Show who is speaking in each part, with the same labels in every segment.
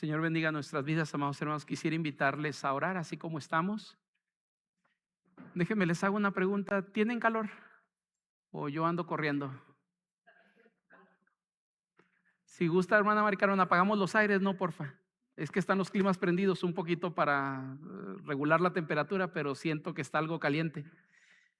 Speaker 1: Señor bendiga nuestras vidas, amados hermanos. Quisiera invitarles a orar así como estamos. Déjenme, les hago una pregunta. ¿Tienen calor? ¿O yo ando corriendo? Si gusta, hermana Maricarona, apagamos los aires, no, porfa. Es que están los climas prendidos un poquito para regular la temperatura, pero siento que está algo caliente.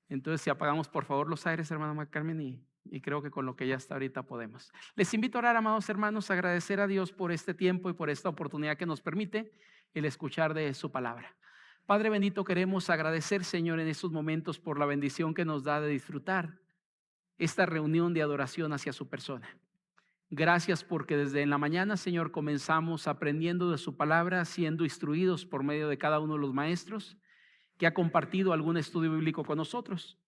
Speaker 1: Entonces, si apagamos por favor los aires, hermana Maricarmen, y creo que con lo que ya está ahorita podemos. Les invito a orar, amados hermanos, a agradecer a Dios por este tiempo y por esta oportunidad que nos permite el escuchar de su palabra. Padre bendito, queremos agradecer, Señor, en estos momentos por la bendición que nos da de disfrutar esta reunión de adoración hacia su persona. Gracias porque desde en la mañana, Señor, comenzamos aprendiendo de su palabra, siendo instruidos por medio de cada uno de los maestros que ha compartido algún estudio bíblico con nosotros.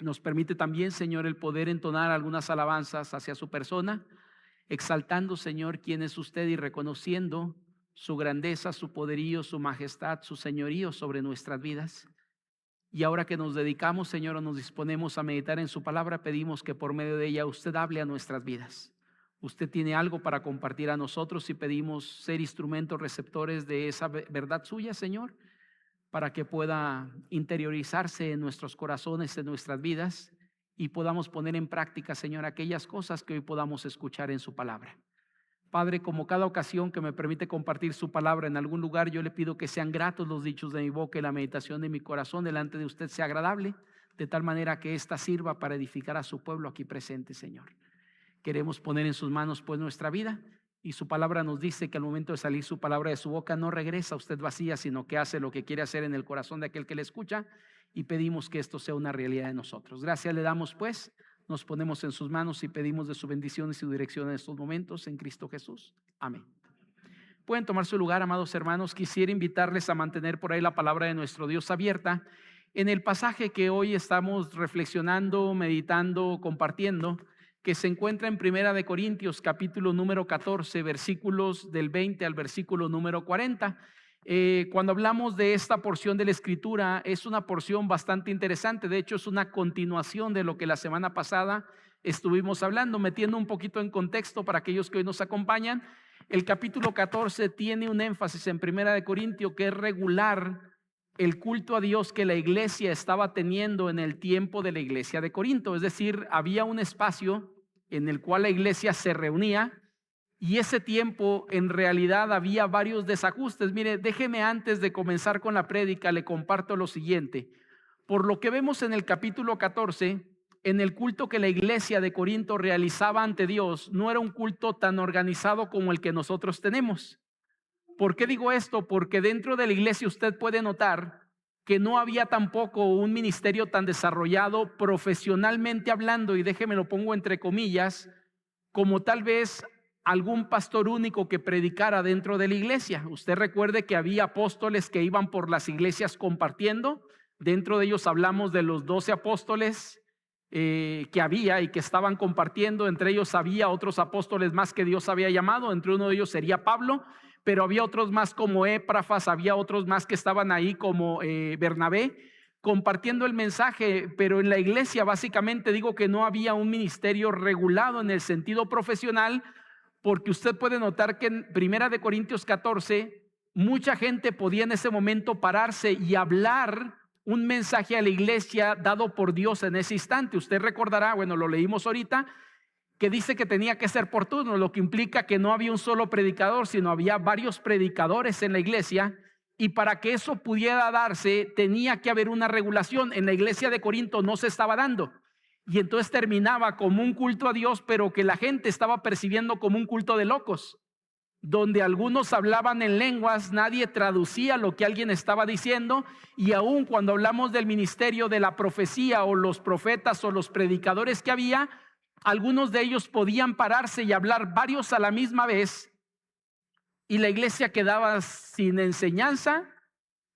Speaker 1: Nos permite también, Señor, el poder entonar algunas alabanzas hacia su persona, exaltando, Señor, quién es usted y reconociendo su grandeza, su poderío, su majestad, su señorío sobre nuestras vidas. Y ahora que nos dedicamos, Señor, o nos disponemos a meditar en su palabra, pedimos que por medio de ella usted hable a nuestras vidas. Usted tiene algo para compartir a nosotros y pedimos ser instrumentos receptores de esa verdad suya, Señor, para que pueda interiorizarse en nuestros corazones, en nuestras vidas, y podamos poner en práctica, Señor, aquellas cosas que hoy podamos escuchar en su palabra. Padre, como cada ocasión que me permite compartir su palabra en algún lugar, yo le pido que sean gratos los dichos de mi boca y la meditación de mi corazón delante de usted sea agradable, de tal manera que ésta sirva para edificar a su pueblo aquí presente, Señor. Queremos poner en sus manos pues nuestra vida, y su palabra nos dice que al momento de salir su palabra de su boca no regresa a usted vacía, sino que hace lo que quiere hacer en el corazón de aquel que le escucha, y pedimos que esto sea una realidad de nosotros. Gracias le damos pues, nos ponemos en sus manos y pedimos de su bendición y su dirección en estos momentos en Cristo Jesús. Amén. Pueden tomar su lugar, amados hermanos. Quisiera invitarles a mantener por ahí la palabra de nuestro Dios abierta en el pasaje que hoy estamos reflexionando, meditando, compartiendo, que se encuentra en Primera de Corintios, capítulo número 14, versículos del 20 al versículo número 40. Cuando hablamos de esta porción de la Escritura, es una porción bastante interesante. De hecho, es una continuación de lo que la semana pasada estuvimos hablando, metiendo un poquito en contexto para aquellos que hoy nos acompañan. El capítulo 14 tiene un énfasis en Primera de Corintios que es regular el culto a Dios que la iglesia estaba teniendo en el tiempo de la iglesia de Corinto. Es decir, había un espacio en el cual la iglesia se reunía, y ese tiempo en realidad había varios desajustes. Mire, déjeme antes de comenzar con la prédica, le comparto lo siguiente. Por lo que vemos en el capítulo 14, en el culto que la iglesia de Corinto realizaba ante Dios, no era un culto tan organizado como el que nosotros tenemos. ¿Por qué digo esto? Porque dentro de la iglesia usted puede notar que no había tampoco un ministerio tan desarrollado profesionalmente hablando, y déjeme lo pongo entre comillas, como tal vez algún pastor único que predicara dentro de la iglesia. Usted recuerde que había apóstoles que iban por las iglesias compartiendo. Dentro de ellos hablamos de los 12 apóstoles que había y que estaban compartiendo. Entre ellos había otros apóstoles más que Dios había llamado. Entre uno de ellos sería Pablo, pero había otros más como Éprafas, había otros más que estaban ahí como Bernabé, compartiendo el mensaje. Pero en la iglesia básicamente digo que no había un ministerio regulado en el sentido profesional, porque usted puede notar que en Primera de Corintios 14 mucha gente podía en ese momento pararse y hablar un mensaje a la iglesia dado por Dios en ese instante. Usted recordará, bueno, lo leímos ahorita, que dice que tenía que ser por turno, lo que implica que no había un solo predicador, sino había varios predicadores en la iglesia. Y para que eso pudiera darse, tenía que haber una regulación. En la iglesia de Corinto no se estaba dando, y entonces terminaba como un culto a Dios, pero que la gente estaba percibiendo como un culto de locos, donde algunos hablaban en lenguas, nadie traducía lo que alguien estaba diciendo. Y aún cuando hablamos del ministerio de la profecía, o los profetas o los predicadores que había, algunos de ellos podían pararse y hablar varios a la misma vez, y la iglesia quedaba sin enseñanza,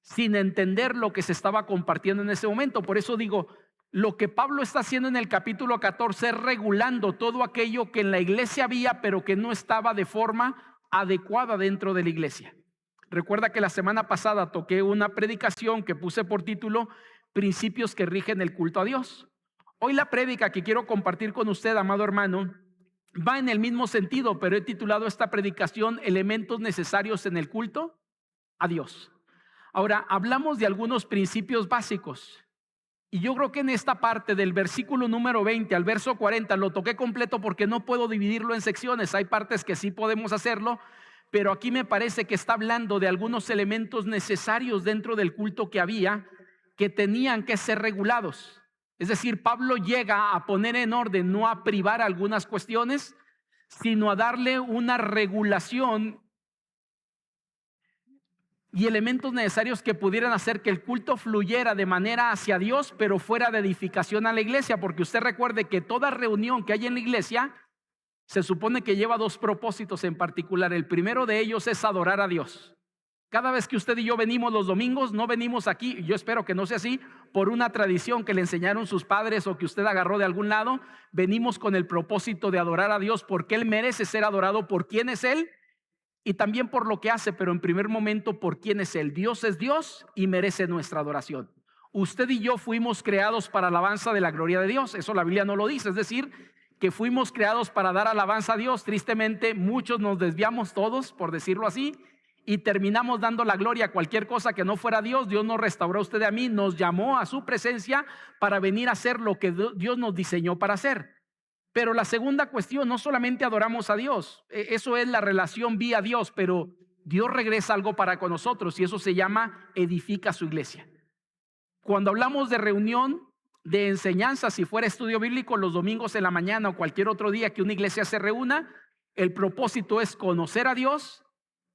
Speaker 1: sin entender lo que se estaba compartiendo en ese momento. Por eso digo, lo que Pablo está haciendo en el capítulo 14 es regulando todo aquello que en la iglesia había, pero que no estaba de forma adecuada dentro de la iglesia. Recuerda que la semana pasada toqué una predicación que puse por título Principios que rigen el culto a Dios. Hoy la prédica que quiero compartir con usted, amado hermano, va en el mismo sentido, pero he titulado esta predicación Elementos necesarios en el culto a Dios. Ahora, hablamos de algunos principios básicos. Y yo creo que en esta parte del versículo número 20 al verso 40 lo toqué completo porque no puedo dividirlo en secciones. Hay partes que sí podemos hacerlo, pero aquí me parece que está hablando de algunos elementos necesarios dentro del culto que había, que tenían que ser regulados. Es decir, Pablo llega a poner en orden, no a privar algunas cuestiones, sino a darle una regulación y elementos necesarios que pudieran hacer que el culto fluyera de manera hacia Dios, pero fuera de edificación a la iglesia. Porque usted recuerde que toda reunión que hay en la iglesia se supone que lleva dos propósitos en particular. El primero de ellos es adorar a Dios. Cada vez que usted y yo venimos los domingos, no venimos aquí, yo espero que no sea así, por una tradición que le enseñaron sus padres o que usted agarró de algún lado. Venimos con el propósito de adorar a Dios porque Él merece ser adorado por quién es Él y también por lo que hace, pero en primer momento por quién es Él. Dios es Dios y merece nuestra adoración. Usted y yo fuimos creados para alabanza de la gloria de Dios. Eso la Biblia no lo dice, es decir, que fuimos creados para dar alabanza a Dios. Tristemente, muchos nos desviamos todos, por decirlo así, y terminamos dando la gloria a cualquier cosa que no fuera Dios. Dios nos restauró a usted y a mí, nos llamó a su presencia para venir a hacer lo que Dios nos diseñó para hacer. Pero la segunda cuestión, no solamente adoramos a Dios, eso es la relación vía Dios, pero Dios regresa algo para con nosotros y eso se llama edifica su iglesia. Cuando hablamos de reunión de enseñanza, si fuera estudio bíblico los domingos en la mañana o cualquier otro día que una iglesia se reúna, el propósito es conocer a Dios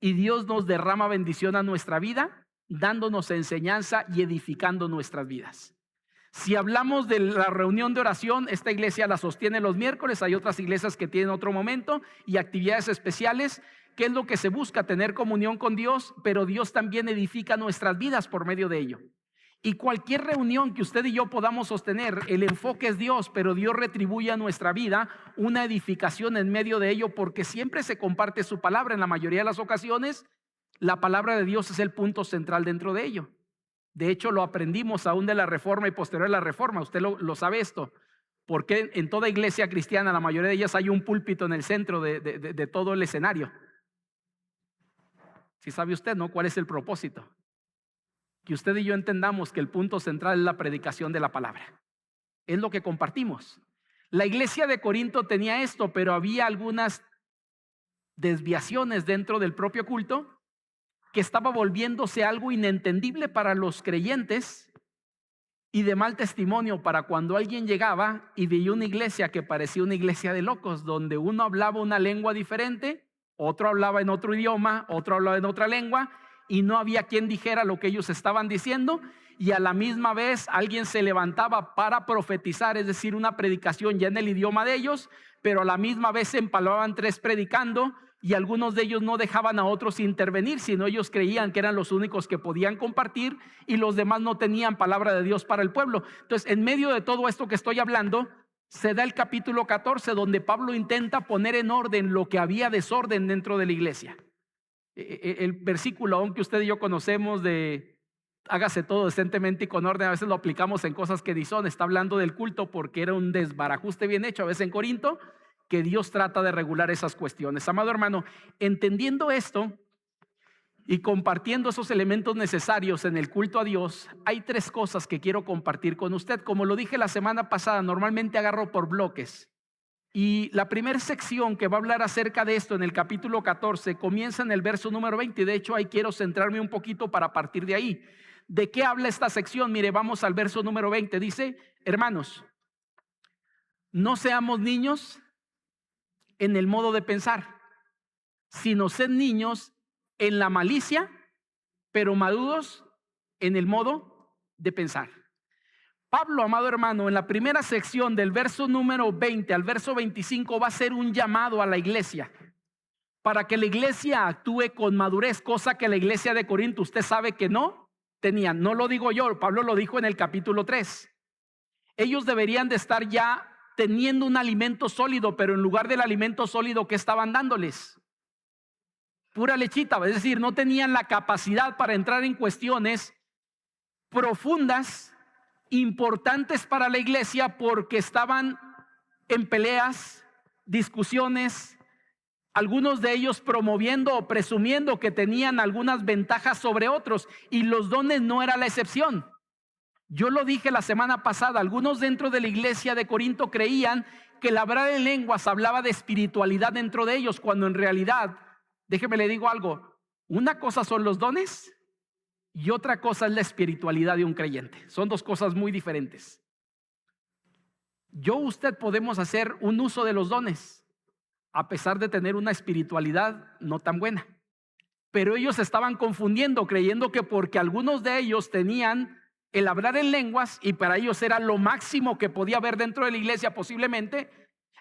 Speaker 1: y Dios nos derrama bendición a nuestra vida, dándonos enseñanza y edificando nuestras vidas. Si hablamos de la reunión de oración, esta iglesia la sostiene los miércoles, hay otras iglesias que tienen otro momento y actividades especiales. ¿Qué es lo que se busca? Tener comunión con Dios, pero Dios también edifica nuestras vidas por medio de ello. Y cualquier reunión que usted y yo podamos sostener, el enfoque es Dios, pero Dios retribuye a nuestra vida una edificación en medio de ello, porque siempre se comparte su palabra. En la mayoría de las ocasiones, la palabra de Dios es el punto central dentro de ello. De hecho, lo aprendimos aún de la Reforma y posterior a la Reforma. Usted lo sabe esto, porque en toda iglesia cristiana, la mayoría de ellas, hay un púlpito en el centro de todo el escenario. Si sabe usted, ¿no? ¿Cuál es el propósito? Que usted y yo entendamos que el punto central es la predicación de la palabra. Es lo que compartimos. La iglesia de Corinto tenía esto, pero había algunas desviaciones dentro del propio culto que estaba volviéndose algo inentendible para los creyentes y de mal testimonio para cuando alguien llegaba y veía una iglesia que parecía una iglesia de locos, donde uno hablaba una lengua diferente, otro hablaba en otro idioma, otro hablaba en otra lengua, y no había quien dijera lo que ellos estaban diciendo, y a la misma vez alguien se levantaba para profetizar, es decir, una predicación ya en el idioma de ellos, pero a la misma vez se empalmaban tres predicando, y algunos de ellos no dejaban a otros intervenir, sino ellos creían que eran los únicos que podían compartir y los demás no tenían palabra de Dios para el pueblo. Entonces, en medio de todo esto que estoy hablando, se da el capítulo 14, donde Pablo intenta poner en orden lo que había desorden dentro de la iglesia. El versículo, aunque usted y yo conocemos de hágase todo decentemente y con orden, a veces lo aplicamos en cosas que ni son. Está hablando del culto porque era un desbarajuste bien hecho a veces en Corinto, que Dios trata de regular esas cuestiones. Amado hermano, entendiendo esto y compartiendo esos elementos necesarios en el culto a Dios, hay tres cosas que quiero compartir con usted. Como lo dije la semana pasada, normalmente agarro por bloques. Y la primera sección que va a hablar acerca de esto en el capítulo 14 comienza en el verso número 20. De hecho, ahí quiero centrarme un poquito para partir de ahí. ¿De qué habla esta sección? Mire, vamos al verso número 20. Dice: hermanos, no seamos niños en el modo de pensar, sino sed niños en la malicia, pero maduros en el modo de pensar. Pablo, amado hermano, en la primera sección del verso número 20 al verso 25 va a hacer un llamado a la iglesia para que la iglesia actúe con madurez, cosa que la iglesia de Corinto usted sabe que no tenían. No lo digo yo, Pablo lo dijo en el capítulo 3. Ellos deberían de estar ya teniendo un alimento sólido, pero en lugar del alimento sólido, ¿qué estaban dándoles? Pura lechita, es decir, no tenían la capacidad para entrar en cuestiones profundas, importantes para la iglesia, porque estaban en peleas, discusiones, algunos de ellos promoviendo o presumiendo que tenían algunas ventajas sobre otros, y los dones no era la excepción. Yo lo dije la semana pasada, algunos dentro de la iglesia de Corinto creían que el hablar en lenguas hablaba de espiritualidad dentro de ellos, cuando en realidad, déjeme le digo algo, una cosa son los dones y otra cosa es la espiritualidad de un creyente. Son dos cosas muy diferentes. Usted podemos hacer un uso de los dones a pesar de tener una espiritualidad no tan buena. Pero ellos estaban confundiendo, creyendo que porque algunos de ellos tenían el hablar en lenguas y para ellos era lo máximo que podía haber dentro de la iglesia posiblemente,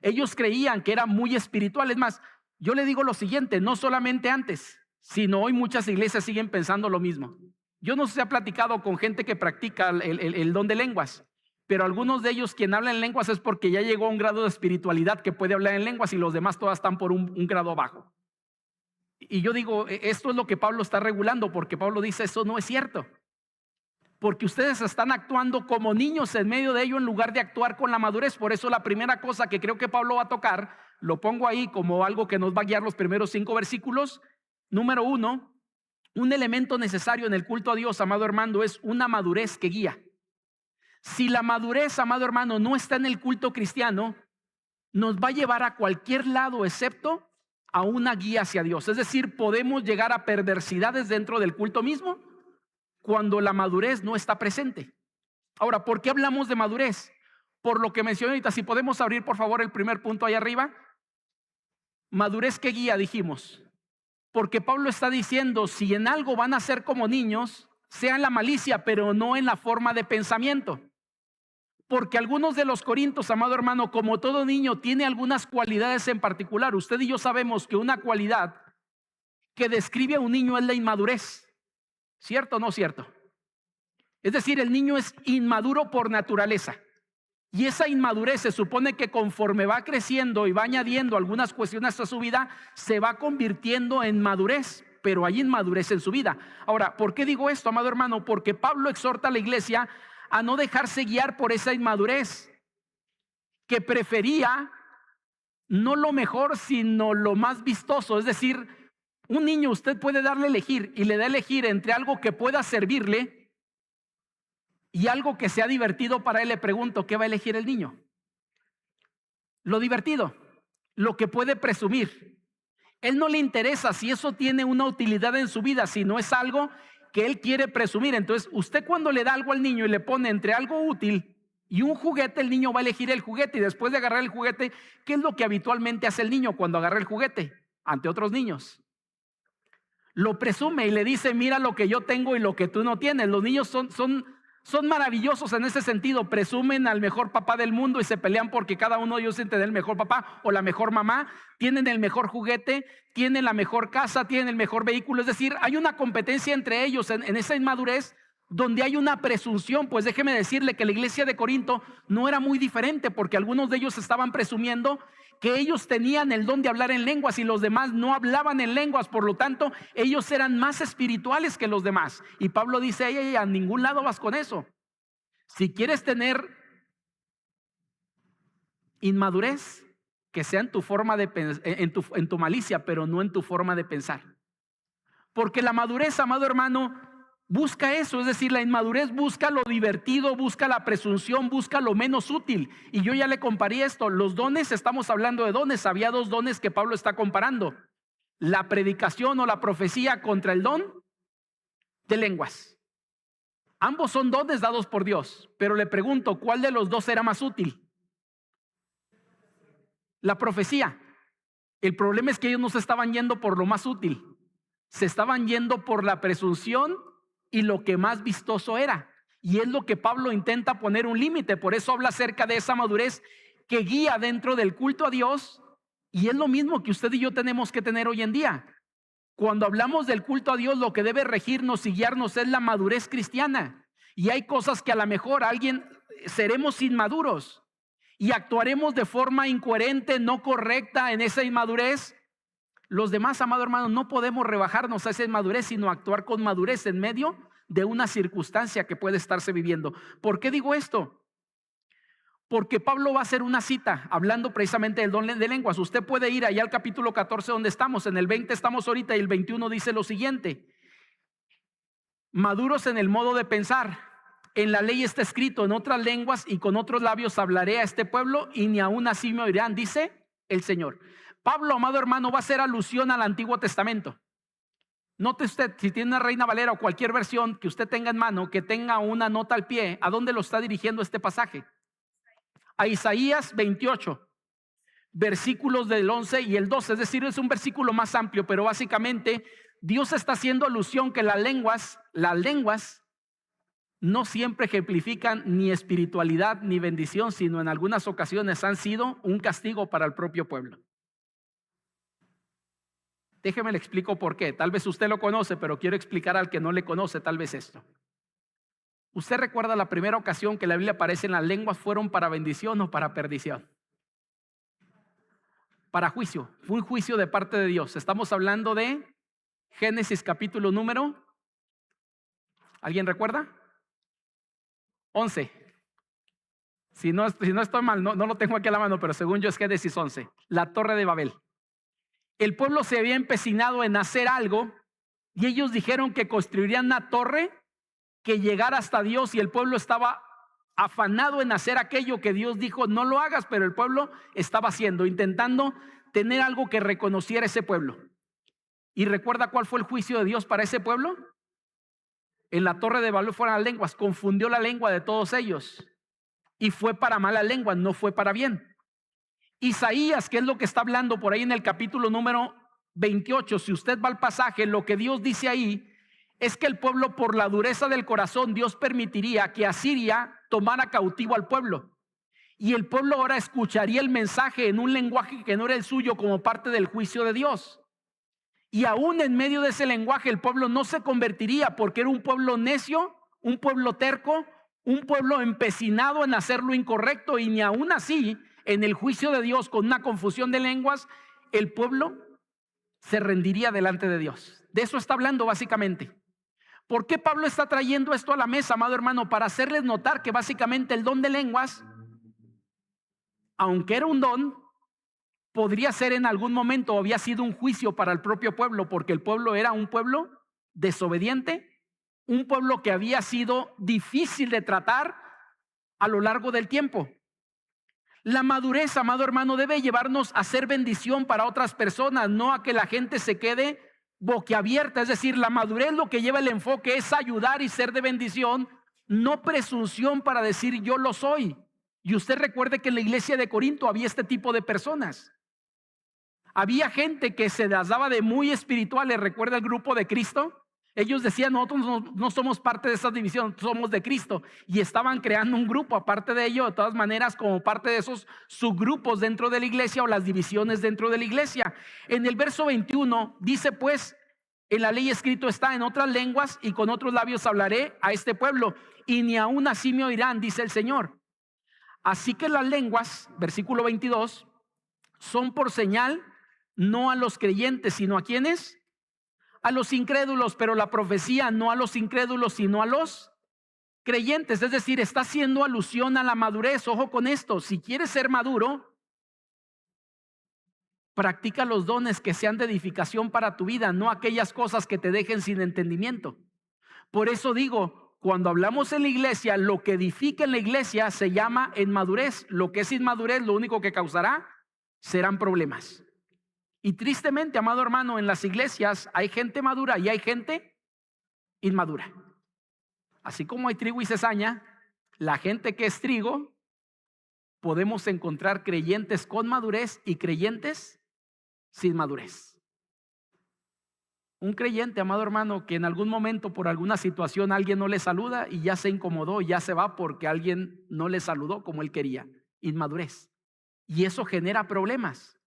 Speaker 1: ellos creían que era muy espiritual. Es más, yo le digo lo siguiente, no solamente antes, sino hoy muchas iglesias siguen pensando lo mismo. Yo no sé si ha platicado con gente que practica el don de lenguas, pero algunos de ellos quien habla en lenguas es porque ya llegó a un grado de espiritualidad que puede hablar en lenguas y los demás todas están por un grado abajo. Y yo digo, esto es lo que Pablo está regulando, porque Pablo dice, eso no es cierto. Porque ustedes están actuando como niños en medio de ello en lugar de actuar con la madurez. Por eso la primera cosa que creo que Pablo va a tocar, lo pongo ahí como algo que nos va a guiar los primeros 5 versículos. Número 1, un elemento necesario en el culto a Dios, amado hermano, es una madurez que guía. Si la madurez, amado hermano, no está en el culto cristiano, nos va a llevar a cualquier lado excepto a una guía hacia Dios. Es decir, podemos llegar a perversidades dentro del culto mismo cuando la madurez no está presente. Ahora, ¿por qué hablamos de madurez? Por lo que mencioné ahorita. Si podemos abrir por favor el primer punto ahí arriba. Madurez que guía, dijimos. Porque Pablo está diciendo, si en algo van a ser como niños, sea en la malicia, pero no en la forma de pensamiento. Porque algunos de los corintios, amado hermano, como todo niño, tiene algunas cualidades en particular. Usted y yo sabemos que una cualidad que describe a un niño es la inmadurez. ¿Cierto o no cierto? Es decir, el niño es inmaduro por naturaleza. Y esa inmadurez se supone que conforme va creciendo y va añadiendo algunas cuestiones a su vida, se va convirtiendo en madurez, pero hay inmadurez en su vida. Ahora, ¿por qué digo esto, amado hermano? Porque Pablo exhorta a la iglesia a no dejarse guiar por esa inmadurez, que prefería no lo mejor, sino lo más vistoso. Es decir, un niño usted puede darle a elegir y le da a elegir entre algo que pueda servirle y algo que sea divertido para él. Le pregunto, ¿qué va a elegir el niño? Lo divertido, lo que puede presumir. Él no le interesa si eso tiene una utilidad en su vida, si no es algo que él quiere presumir. Entonces, usted cuando le da algo al niño y le pone entre algo útil y un juguete, el niño va a elegir el juguete. Y después de agarrar el juguete, ¿qué es lo que habitualmente hace el niño cuando agarra el juguete ante otros niños? Lo presume y le dice, mira lo que yo tengo y lo que tú no tienes. Los niños son maravillosos en ese sentido. Presumen al mejor papá del mundo y se pelean porque cada uno de ellos tiene el mejor papá o la mejor mamá. Tienen el mejor juguete, tienen la mejor casa, tienen el mejor vehículo. Es decir, hay una competencia entre ellos en esa inmadurez donde hay una presunción. Pues déjeme decirle que la iglesia de Corinto no era muy diferente, porque algunos de ellos estaban presumiendo que ellos tenían el don de hablar en lenguas y los demás no hablaban en lenguas. Por lo tanto, ellos eran más espirituales que los demás. Y Pablo dice, ey, a ningún lado vas con eso. Si quieres tener inmadurez, que sea en tu forma de en tu malicia, pero no en tu forma de pensar. Porque la madurez, amado hermano, busca eso. Es decir, la inmadurez busca lo divertido, busca la presunción, busca lo menos útil. Y yo ya le comparé esto. Los dones, estamos hablando de dones. Había 2 dones que Pablo está comparando: la predicación o la profecía contra el don de lenguas. Ambos son dones dados por Dios, pero le pregunto, ¿cuál de los 2 era más útil? La profecía. El problema es que ellos no se estaban yendo por lo más útil, se estaban yendo por la presunción y lo que más vistoso era. Y es lo que Pablo intenta poner un límite. Por eso habla acerca de esa madurez que guía dentro del culto a Dios. Y es lo mismo que usted y yo tenemos que tener hoy en día. Cuando hablamos del culto a Dios, lo que debe regirnos y guiarnos es la madurez cristiana. Y hay cosas que a lo mejor seremos inmaduros y actuaremos de forma incoherente, no correcta en esa inmadurez. Los demás, amado hermano, no podemos rebajarnos a esa inmadurez, sino actuar con madurez en medio de una circunstancia que puede estarse viviendo. ¿Por qué digo esto? porque Pablo va a hacer una cita hablando precisamente del don de lenguas. Usted puede ir allá al capítulo 14 donde estamos, en el 20 estamos ahorita y el 21 dice lo siguiente: maduros en el modo de pensar, en la ley está escrito, en otras lenguas y con otros labios hablaré a este pueblo y ni aún así me oirán, dice el Señor. Pablo, amado hermano, va a hacer alusión al Antiguo Testamento. Note usted, si tiene una Reina Valera o cualquier versión que usted tenga en mano, que tenga una nota al pie, ¿a dónde lo está dirigiendo este pasaje? A Isaías 28, versículos del 11 y el 12, es decir, es un versículo más amplio, pero básicamente Dios está haciendo alusión que las lenguas no siempre ejemplifican ni espiritualidad ni bendición, sino en algunas ocasiones han sido un castigo para el propio pueblo. Déjeme le explico por qué. Tal vez usted lo conoce, pero quiero explicar al que no le conoce tal vez esto. ¿Usted recuerda la primera ocasión que la Biblia aparece en las lenguas fueron para bendición o para perdición? Para juicio. Fue un juicio de parte de Dios. Estamos hablando de Génesis capítulo número, ¿alguien recuerda? 11. Si no estoy mal, no lo tengo aquí a la mano, pero según yo es Génesis 11. La Torre de Babel. El pueblo se había empecinado en hacer algo y ellos dijeron que construirían una torre que llegara hasta Dios, y el pueblo estaba afanado en hacer aquello que Dios dijo no lo hagas, pero el pueblo estaba haciendo, intentando tener algo que reconociera ese pueblo. ¿Y recuerda cuál fue el juicio de Dios para ese pueblo? En la Torre de Babel fueron las lenguas, confundió la lengua de todos ellos y fue para mala lengua, no fue para bien. Isaías, que es lo que está hablando por ahí en el capítulo número 28, si usted va al pasaje, lo que Dios dice ahí es que el pueblo, por la dureza del corazón, Dios permitiría que Asiria tomara cautivo al pueblo, y el pueblo ahora escucharía el mensaje en un lenguaje que no era el suyo, como parte del juicio de Dios. Y aún en medio de ese lenguaje el pueblo no se convertiría, porque era un pueblo necio, un pueblo terco, un pueblo empecinado en hacer lo incorrecto, y ni aún así en el juicio de Dios, con una confusión de lenguas, el pueblo se rendiría delante de Dios. De eso está hablando básicamente. ¿Por qué Pablo está trayendo esto a la mesa, amado hermano? Para hacerles notar que básicamente el don de lenguas, aunque era un don, podría ser en algún momento, había sido un juicio para el propio pueblo, porque el pueblo era un pueblo desobediente, un pueblo que había sido difícil de tratar a lo largo del tiempo. La madurez, amado hermano, debe llevarnos a ser bendición para otras personas, no a que la gente se quede boquiabierta. Es decir, la madurez lo que lleva el enfoque es ayudar y ser de bendición, no presunción para decir yo lo soy. Y usted recuerde que en la iglesia de Corinto había este tipo de personas. Había gente que se las daba de muy espirituales. ¿Recuerda el grupo de Cristo? Ellos decían, nosotros no somos parte de esa división, somos de Cristo. Y estaban creando un grupo. Aparte de ello, de todas maneras, como parte de esos subgrupos dentro de la iglesia o las divisiones dentro de la iglesia. En el verso 21 dice, pues, en la ley escrito está, en otras lenguas y con otros labios hablaré a este pueblo, y ni aún así me oirán, dice el Señor. Así que las lenguas, versículo 22, son por señal, no a los creyentes, sino a quienes, a los incrédulos, pero la profecía no a los incrédulos, sino a los creyentes. Es decir, está haciendo alusión a la madurez. Ojo con esto, si quieres ser maduro, practica los dones que sean de edificación para tu vida, no aquellas cosas que te dejen sin entendimiento. Por eso digo, cuando hablamos en la iglesia, lo que edifica en la iglesia se llama inmadurez. Lo que es inmadurez, lo único que causará serán problemas. Y tristemente, amado hermano, en las iglesias hay gente madura y hay gente inmadura. Así como hay trigo y cizaña, la gente que es trigo, podemos encontrar creyentes con madurez y creyentes sin madurez. Un creyente, amado hermano, que en algún momento por alguna situación alguien no le saluda y ya se incomodó, ya se va porque alguien no le saludó como él quería. Inmadurez. Y eso genera problemas.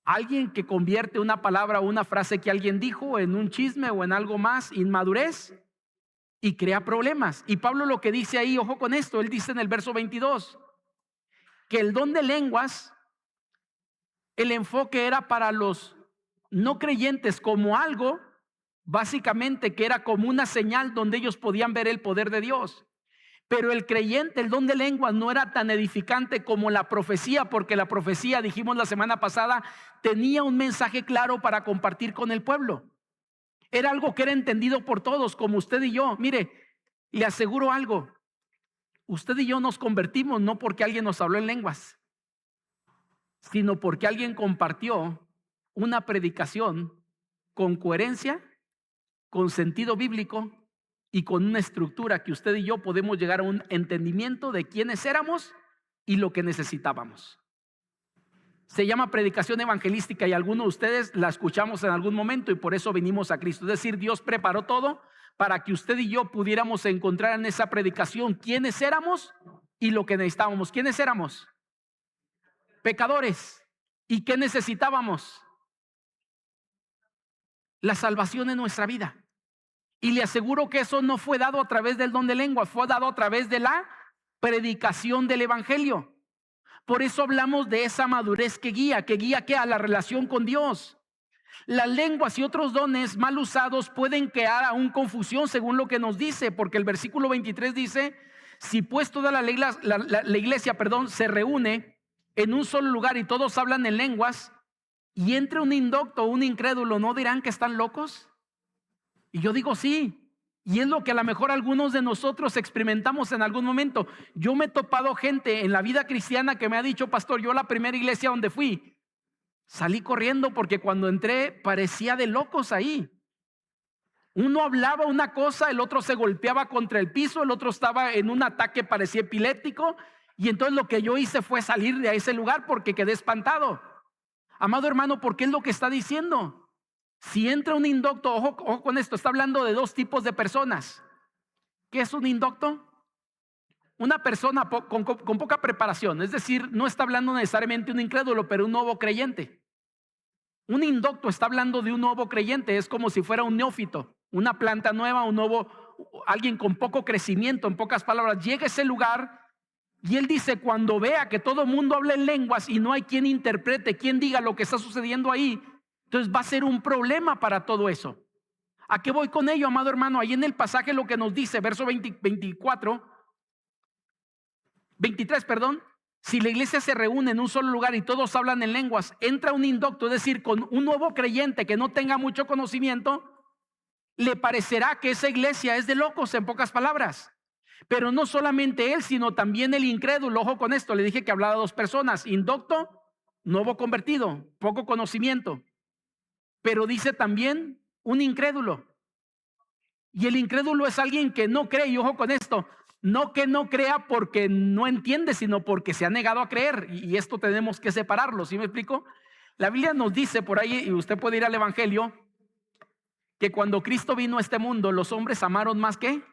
Speaker 1: Alguien que convierte una palabra o una frase que alguien dijo en un chisme o en algo más, inmadurez, y crea problemas. Y Pablo lo que dice ahí, ojo con esto, él dice en el verso 22, que el don de lenguas, el enfoque era para los no creyentes como algo, básicamente que era como una señal donde ellos podían ver el poder de Dios. Pero el creyente, el don de lenguas no era tan edificante como la profecía, porque la profecía, dijimos la semana pasada, tenía un mensaje claro para compartir con el pueblo. Era algo que era entendido por todos, como usted y yo. Mire, le aseguro algo. Usted y yo nos convertimos no porque alguien nos habló en lenguas, sino porque alguien compartió una predicación con coherencia, con sentido bíblico y con una estructura que usted y yo podemos llegar a un entendimiento de quiénes éramos y lo que necesitábamos. Se llama predicación evangelística y algunos de ustedes la escuchamos en algún momento y por eso vinimos a Cristo. Es decir, Dios preparó todo para que usted y yo pudiéramos encontrar en esa predicación quiénes éramos y lo que necesitábamos. ¿Quiénes éramos? Pecadores. ¿Y qué necesitábamos? La salvación en nuestra vida. Y le aseguro que eso no fue dado a través del don de lengua, fue dado a través de la predicación del evangelio. Por eso hablamos de esa madurez que guía ¿qué? A la relación con Dios. Las lenguas y otros dones mal usados pueden crear aún confusión según lo que nos dice, porque el versículo 23 dice, si pues toda la iglesia se reúne en un solo lugar y todos hablan en lenguas, y entre un indocto o un incrédulo, ¿no dirán que están locos? Y yo digo sí, y es lo que a lo mejor algunos de nosotros experimentamos en algún momento. Yo me he topado gente en la vida cristiana que me ha dicho, pastor, yo la primera iglesia donde fui, salí corriendo porque cuando entré parecía de locos ahí. Uno hablaba una cosa, el otro se golpeaba contra el piso, el otro estaba en un ataque parecía epiléptico, y entonces lo que yo hice fue salir de ese lugar porque quedé espantado. Amado hermano, ¿por qué es lo que está diciendo? Si entra un indocto, ojo con esto, está hablando de dos tipos de personas. ¿Qué es un indocto? Una persona con poca preparación, es decir, no está hablando necesariamente un incrédulo, pero un nuevo creyente. Un indocto está hablando de un nuevo creyente, es como si fuera un neófito, una planta nueva, alguien con poco crecimiento, en pocas palabras, llega a ese lugar y él dice, cuando vea que todo el mundo habla en lenguas y no hay quien interprete, quien diga lo que está sucediendo ahí, entonces va a ser un problema para todo eso. ¿A qué voy con ello, amado hermano? Ahí en el pasaje lo que nos dice, verso 23, si la iglesia se reúne en un solo lugar y todos hablan en lenguas, entra un indocto, es decir, con un nuevo creyente que no tenga mucho conocimiento, le parecerá que esa iglesia es de locos, en pocas palabras. Pero no solamente él, sino también el incrédulo. Ojo con esto, le dije que hablaba de dos personas, indocto, nuevo convertido, poco conocimiento. Pero dice también un incrédulo. Y el incrédulo es alguien que no cree, y ojo con esto, no que no crea porque no entiende, sino porque se ha negado a creer. Y esto tenemos que separarlo, ¿sí me explico? La Biblia nos dice por ahí, y usted puede ir al Evangelio, que cuando Cristo vino a este mundo, los hombres amaron más que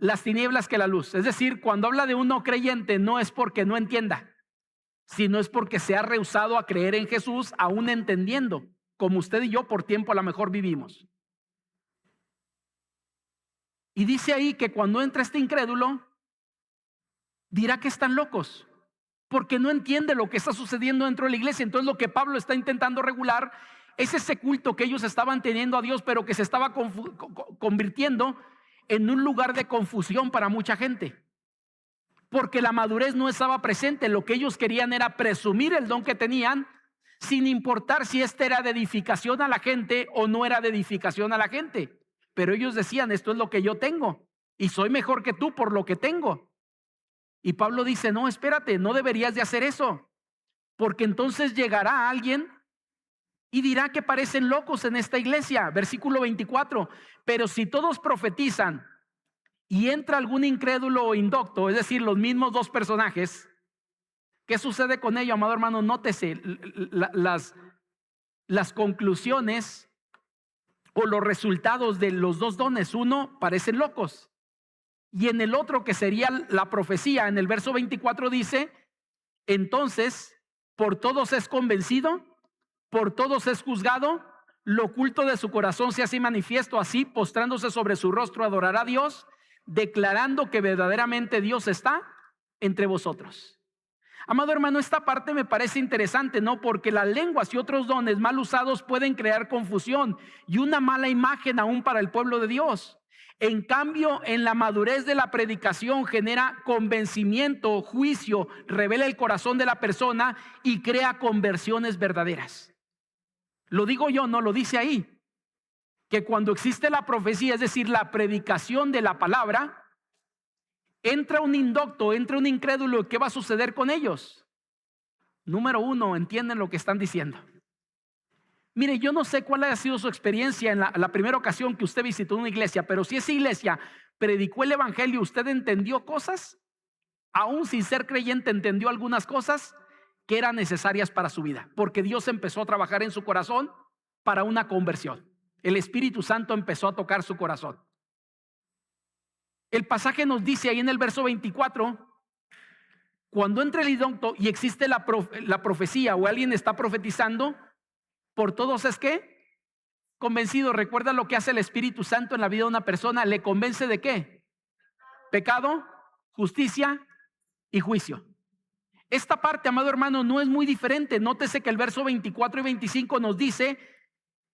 Speaker 1: las tinieblas que la luz. Es decir, cuando habla de un no creyente, no es porque no entienda, sino es porque se ha rehusado a creer en Jesús, aún entendiendo, como usted y yo por tiempo a lo mejor vivimos. Y dice ahí que cuando entra este incrédulo, dirá que están locos, porque no entiende lo que está sucediendo dentro de la iglesia. Entonces lo que Pablo está intentando regular es ese culto que ellos estaban teniendo a Dios, pero que se estaba convirtiendo en un lugar de confusión para mucha gente, porque la madurez no estaba presente. Lo que ellos querían era presumir el don que tenían, sin importar si este era de edificación a la gente o no era de edificación a la gente. Pero ellos decían, esto es lo que yo tengo y soy mejor que tú por lo que tengo. Y Pablo dice, no, espérate, no deberías de hacer eso, porque entonces llegará alguien y dirá que parecen locos en esta iglesia. Versículo 24, pero si todos profetizan y entra algún incrédulo o indocto, es decir, los mismos dos personajes, ¿qué sucede con ello, amado hermano? Nótese las conclusiones o los resultados de los dos dones. Uno, parecen locos, y en el otro, que sería la profecía, en el verso 24 dice, entonces por todos es convencido, por todos es juzgado, lo oculto de su corazón se hace manifiesto, así postrándose sobre su rostro adorará a Dios, declarando que verdaderamente Dios está entre vosotros. Amado hermano, esta parte me parece interesante, ¿no? Porque las lenguas y otros dones mal usados pueden crear confusión y una mala imagen aún para el pueblo de Dios. En cambio, en la madurez de la predicación genera convencimiento, juicio, revela el corazón de la persona y crea conversiones verdaderas. Lo digo yo, no lo dice ahí. Que cuando existe la profecía, es decir, la predicación de la palabra, entra un indocto, entra un incrédulo, ¿qué va a suceder con ellos? Número uno, entienden lo que están diciendo. Mire, yo no sé cuál haya sido su experiencia en la primera ocasión que usted visitó una iglesia, pero si esa iglesia predicó el evangelio, ¿usted entendió cosas? Aún sin ser creyente, entendió algunas cosas que eran necesarias para su vida, porque Dios empezó a trabajar en su corazón para una conversión. El Espíritu Santo empezó a tocar su corazón. El pasaje nos dice ahí en el verso 24, cuando entra el indocto y existe la profecía o alguien está profetizando, por todos es que convencido. Recuerda lo que hace el Espíritu Santo en la vida de una persona. ¿Le convence de qué? Pecado, justicia y juicio. Esta parte, amado hermano, no es muy diferente. Nótese que el verso 24 y 25 nos dice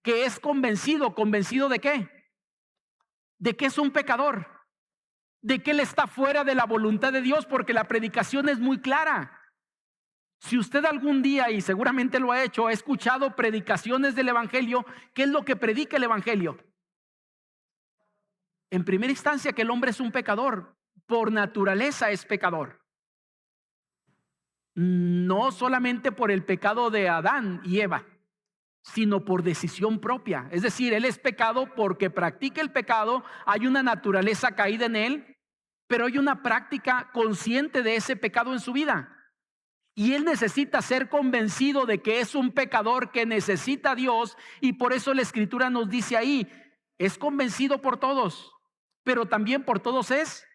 Speaker 1: que es convencido. ¿Convencido de qué? De que es un pecador, de que él está fuera de la voluntad de Dios, porque la predicación es muy clara. Si usted algún día, y seguramente lo ha hecho, ha escuchado predicaciones del evangelio, ¿qué es lo que predica el evangelio? En primera instancia, que el hombre es un pecador, por naturaleza es pecador. No solamente por el pecado de Adán y Eva, sino por decisión propia. Es decir, él es pecado porque practica el pecado, hay una naturaleza caída en él, pero hay una práctica consciente de ese pecado en su vida. Y él necesita ser convencido de que es un pecador que necesita a Dios, y por eso la Escritura nos dice ahí, es convencido por todos, pero también por todos es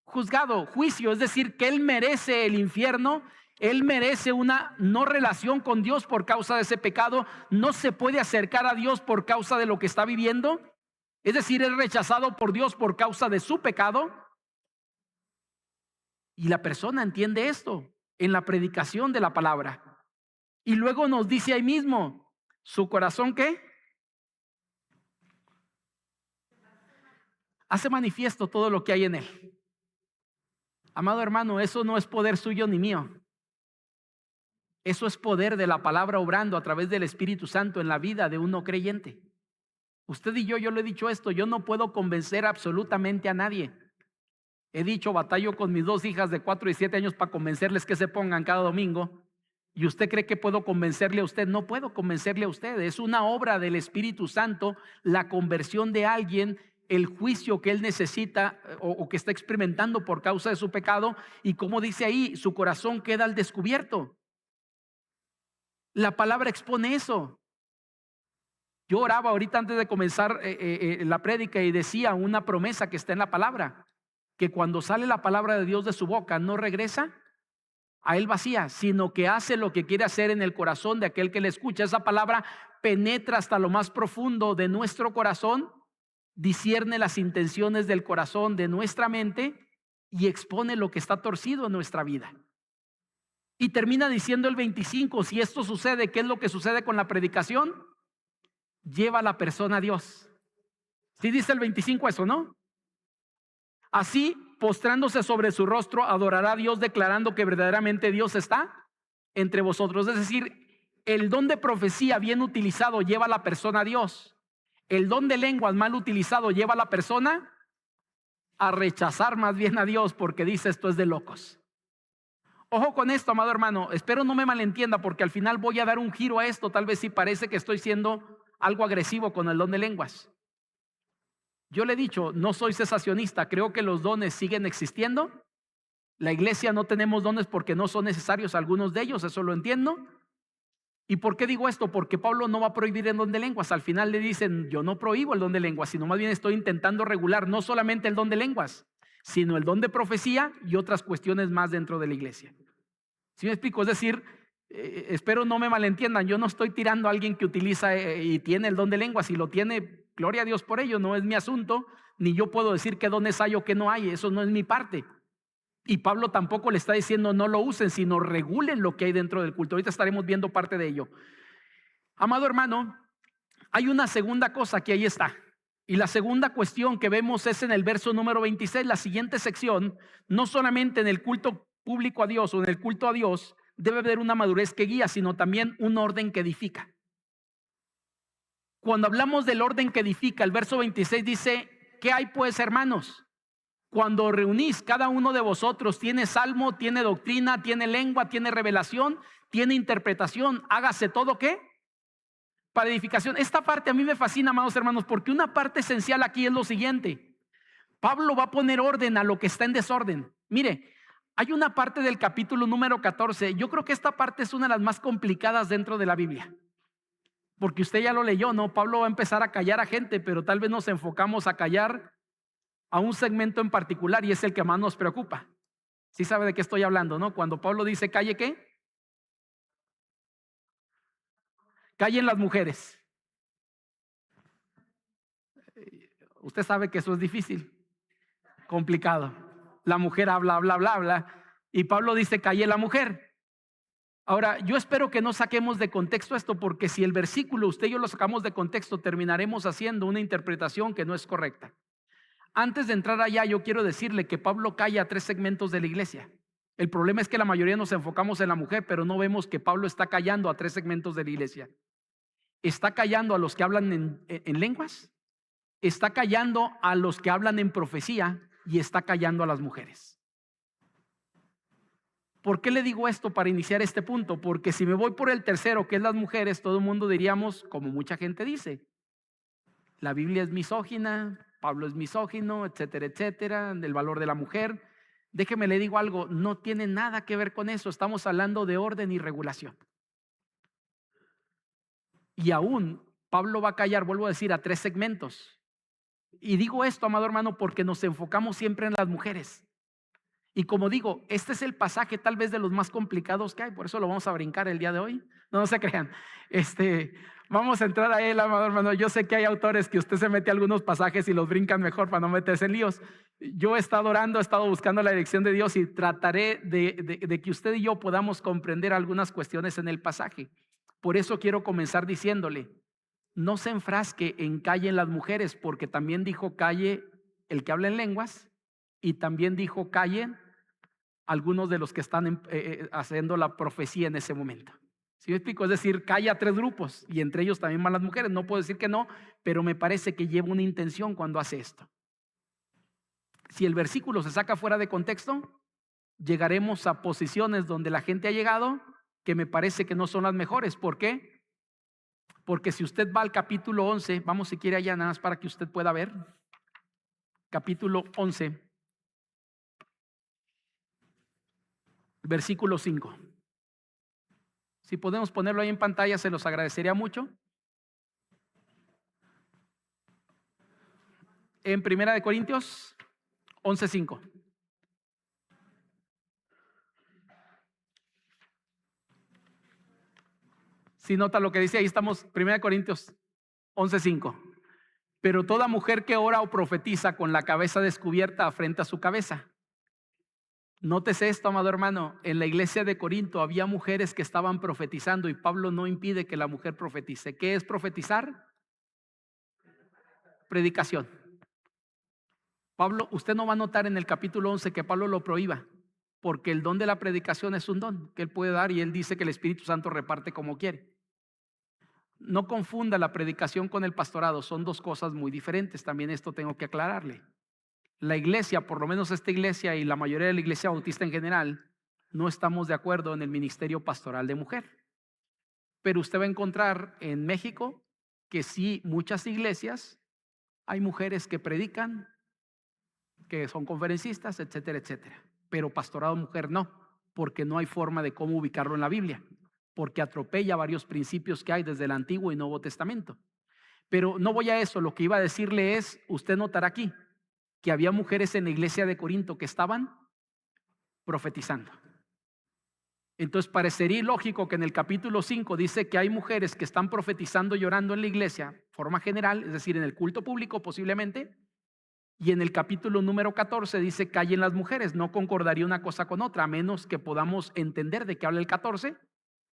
Speaker 1: juzgado, juicio, es decir, que él merece el infierno, él merece una no relación con Dios por causa de ese pecado, no se puede acercar a Dios por causa de lo que está viviendo, es decir, es rechazado por Dios por causa de su pecado. Y la persona entiende esto en la predicación de la palabra. Y luego nos dice ahí mismo, ¿su corazón qué? Hace manifiesto todo lo que hay en él. Amado hermano, eso no es poder suyo ni mío. Eso es poder de la palabra obrando a través del Espíritu Santo en la vida de un no creyente. Usted y yo lo he dicho esto, yo no puedo convencer absolutamente a nadie. He dicho, batallo con mis dos hijas de 4 y 7 años para convencerles que se pongan cada domingo. ¿Y usted cree que puedo convencerle a usted? No puedo convencerle a usted. Es una obra del Espíritu Santo, la conversión de alguien, el juicio que él necesita o que está experimentando por causa de su pecado. Y como dice ahí, su corazón queda al descubierto. La palabra expone eso. Yo oraba ahorita antes de comenzar la prédica y decía una promesa que está en la palabra, que cuando sale la palabra de Dios de su boca no regresa a él vacía, sino que hace lo que quiere hacer en el corazón de aquel que le escucha. Esa palabra penetra hasta lo más profundo de nuestro corazón, discierne las intenciones del corazón de nuestra mente y expone lo que está torcido en nuestra vida. Y termina diciendo el 25, si esto sucede, ¿qué es lo que sucede con la predicación? Lleva a la persona a Dios. ¿Sí dice el 25 eso, no? Así, postrándose sobre su rostro, adorará a Dios, declarando que verdaderamente Dios está entre vosotros. Es decir, el don de profecía bien utilizado lleva a la persona a Dios. El don de lenguas mal utilizado lleva a la persona a rechazar más bien a Dios, porque dice esto es de locos. Ojo con esto, amado hermano, espero no me malentienda, porque al final voy a dar un giro a esto. Tal vez sí parece que estoy siendo algo agresivo con el don de lenguas. Yo le he dicho, no soy cesacionista, creo que los dones siguen existiendo. La iglesia no tenemos dones porque no son necesarios algunos de ellos, eso lo entiendo. ¿Y por qué digo esto? Porque Pablo no va a prohibir el don de lenguas. Al final le dicen, yo no prohíbo el don de lenguas, sino más bien estoy intentando regular no solamente el don de lenguas, sino el don de profecía y otras cuestiones más dentro de la iglesia. ¿Sí me explico? Es decir, espero no me malentiendan, yo no estoy tirando a alguien que utiliza y tiene el don de lenguas. Si lo tiene, gloria a Dios por ello, no es mi asunto, ni yo puedo decir qué dones hay o qué no hay, eso no es mi parte. Y Pablo tampoco le está diciendo no lo usen, sino regulen lo que hay dentro del culto. Ahorita estaremos viendo parte de ello. Amado hermano, hay una segunda cosa que ahí está. Y la segunda cuestión que vemos es en el verso número 26, la siguiente sección. No solamente en el culto público a Dios o en el culto a Dios debe haber una madurez que guía, sino también un orden que edifica. Cuando hablamos del orden que edifica, el verso 26 dice: ¿qué hay pues, hermanos? Cuando reunís, cada uno de vosotros tiene salmo, tiene doctrina, tiene lengua, tiene revelación, tiene interpretación. Hágase todo, ¿qué? Para edificación. Esta parte a mí me fascina, amados hermanos, porque una parte esencial aquí es lo siguiente. Pablo va a poner orden a lo que está en desorden. Mire, hay una parte del capítulo número 14. Yo creo que esta parte es una de las más complicadas dentro de la Biblia. Porque usted ya lo leyó, ¿no? Pablo va a empezar a callar a gente, pero tal vez nos enfocamos a callar a un segmento en particular, y es el que más nos preocupa. Sí sabe de qué estoy hablando, ¿no? Cuando Pablo dice calle, ¿qué? Callen las mujeres. Usted sabe que eso es difícil, complicado. La mujer habla, habla, habla, habla, y Pablo dice calle la mujer. Ahora, yo espero que no saquemos de contexto esto, porque si el versículo usted y yo lo sacamos de contexto, terminaremos haciendo una interpretación que no es correcta. Antes de entrar allá, yo quiero decirle que Pablo calla a 3 segmentos de la iglesia. El problema es que la mayoría nos enfocamos en la mujer, pero no vemos que Pablo está callando a 3 segmentos de la iglesia. Está callando a los que hablan en lenguas, está callando a los que hablan en profecía y está callando a las mujeres. ¿Por qué le digo esto para iniciar este punto? Porque si me voy por el tercero, que es las mujeres, todo el mundo diríamos, como mucha gente dice, la Biblia es misógina, Pablo es misógino, etcétera, etcétera, del valor de la mujer. Déjeme le digo algo, no tiene nada que ver con eso. Estamos hablando de orden y regulación. Y aún Pablo va a callar, vuelvo a decir, a 3 segmentos. Y digo esto, amado hermano, porque nos enfocamos siempre en las mujeres. Y como digo, este es el pasaje tal vez de los más complicados que hay, por eso lo vamos a brincar el día de hoy. No se crean. Vamos a entrar a él, amado hermano. Yo sé que hay autores que usted se mete a algunos pasajes y los brincan mejor para no meterse en líos. Yo he estado orando, he estado buscando la dirección de Dios y trataré de que usted y yo podamos comprender algunas cuestiones en el pasaje. Por eso quiero comenzar diciéndole, no se enfrasque en callen las mujeres, porque también dijo calle el que habla en lenguas y también dijo callen algunos de los que están haciendo la profecía en ese momento. ¿Sí me explico? Es decir, calla a 3 grupos y entre ellos también van las mujeres. No puedo decir que no, pero me parece que lleva una intención cuando hace esto. Si el versículo se saca fuera de contexto, llegaremos a posiciones donde la gente ha llegado que me parece que no son las mejores. ¿Por qué? Porque si usted va al capítulo 11, vamos si quiere allá nada más para que usted pueda ver. Capítulo 11, versículo 5. Si podemos ponerlo ahí en pantalla, se los agradecería mucho. En 1 Corintios 11:5. Si nota lo que dice ahí, estamos 1 Corintios 11:5. Pero toda mujer que ora o profetiza con la cabeza descubierta afrenta su cabeza. Nótese esto, amado hermano, en la iglesia de Corinto había mujeres que estaban profetizando y Pablo no impide que la mujer profetice. ¿Qué es profetizar? Predicación. Pablo, usted no va a notar en el capítulo 11 que Pablo lo prohíba, porque el don de la predicación es un don que él puede dar y él dice que el Espíritu Santo reparte como quiere. No confunda la predicación con el pastorado, son 2 cosas muy diferentes. También esto tengo que aclararle. La iglesia, por lo menos esta iglesia y la mayoría de la iglesia bautista en general, no estamos de acuerdo en el ministerio pastoral de mujer. Pero usted va a encontrar en México que sí, muchas iglesias hay mujeres que predican, que son conferencistas, etcétera, etcétera. Pero pastorado mujer no, porque no hay forma de cómo ubicarlo en la Biblia, porque atropella varios principios que hay desde el Antiguo y Nuevo Testamento. Pero no voy a eso, lo que iba a decirle es, usted notará aquí, que había mujeres en la iglesia de Corinto que estaban profetizando. Entonces parecería ilógico que en el capítulo 5 dice que hay mujeres que están profetizando y orando en la iglesia, forma general, es decir, en el culto público posiblemente, y en el capítulo número 14 dice callen las mujeres. No concordaría una cosa con otra, a menos que podamos entender de qué habla el 14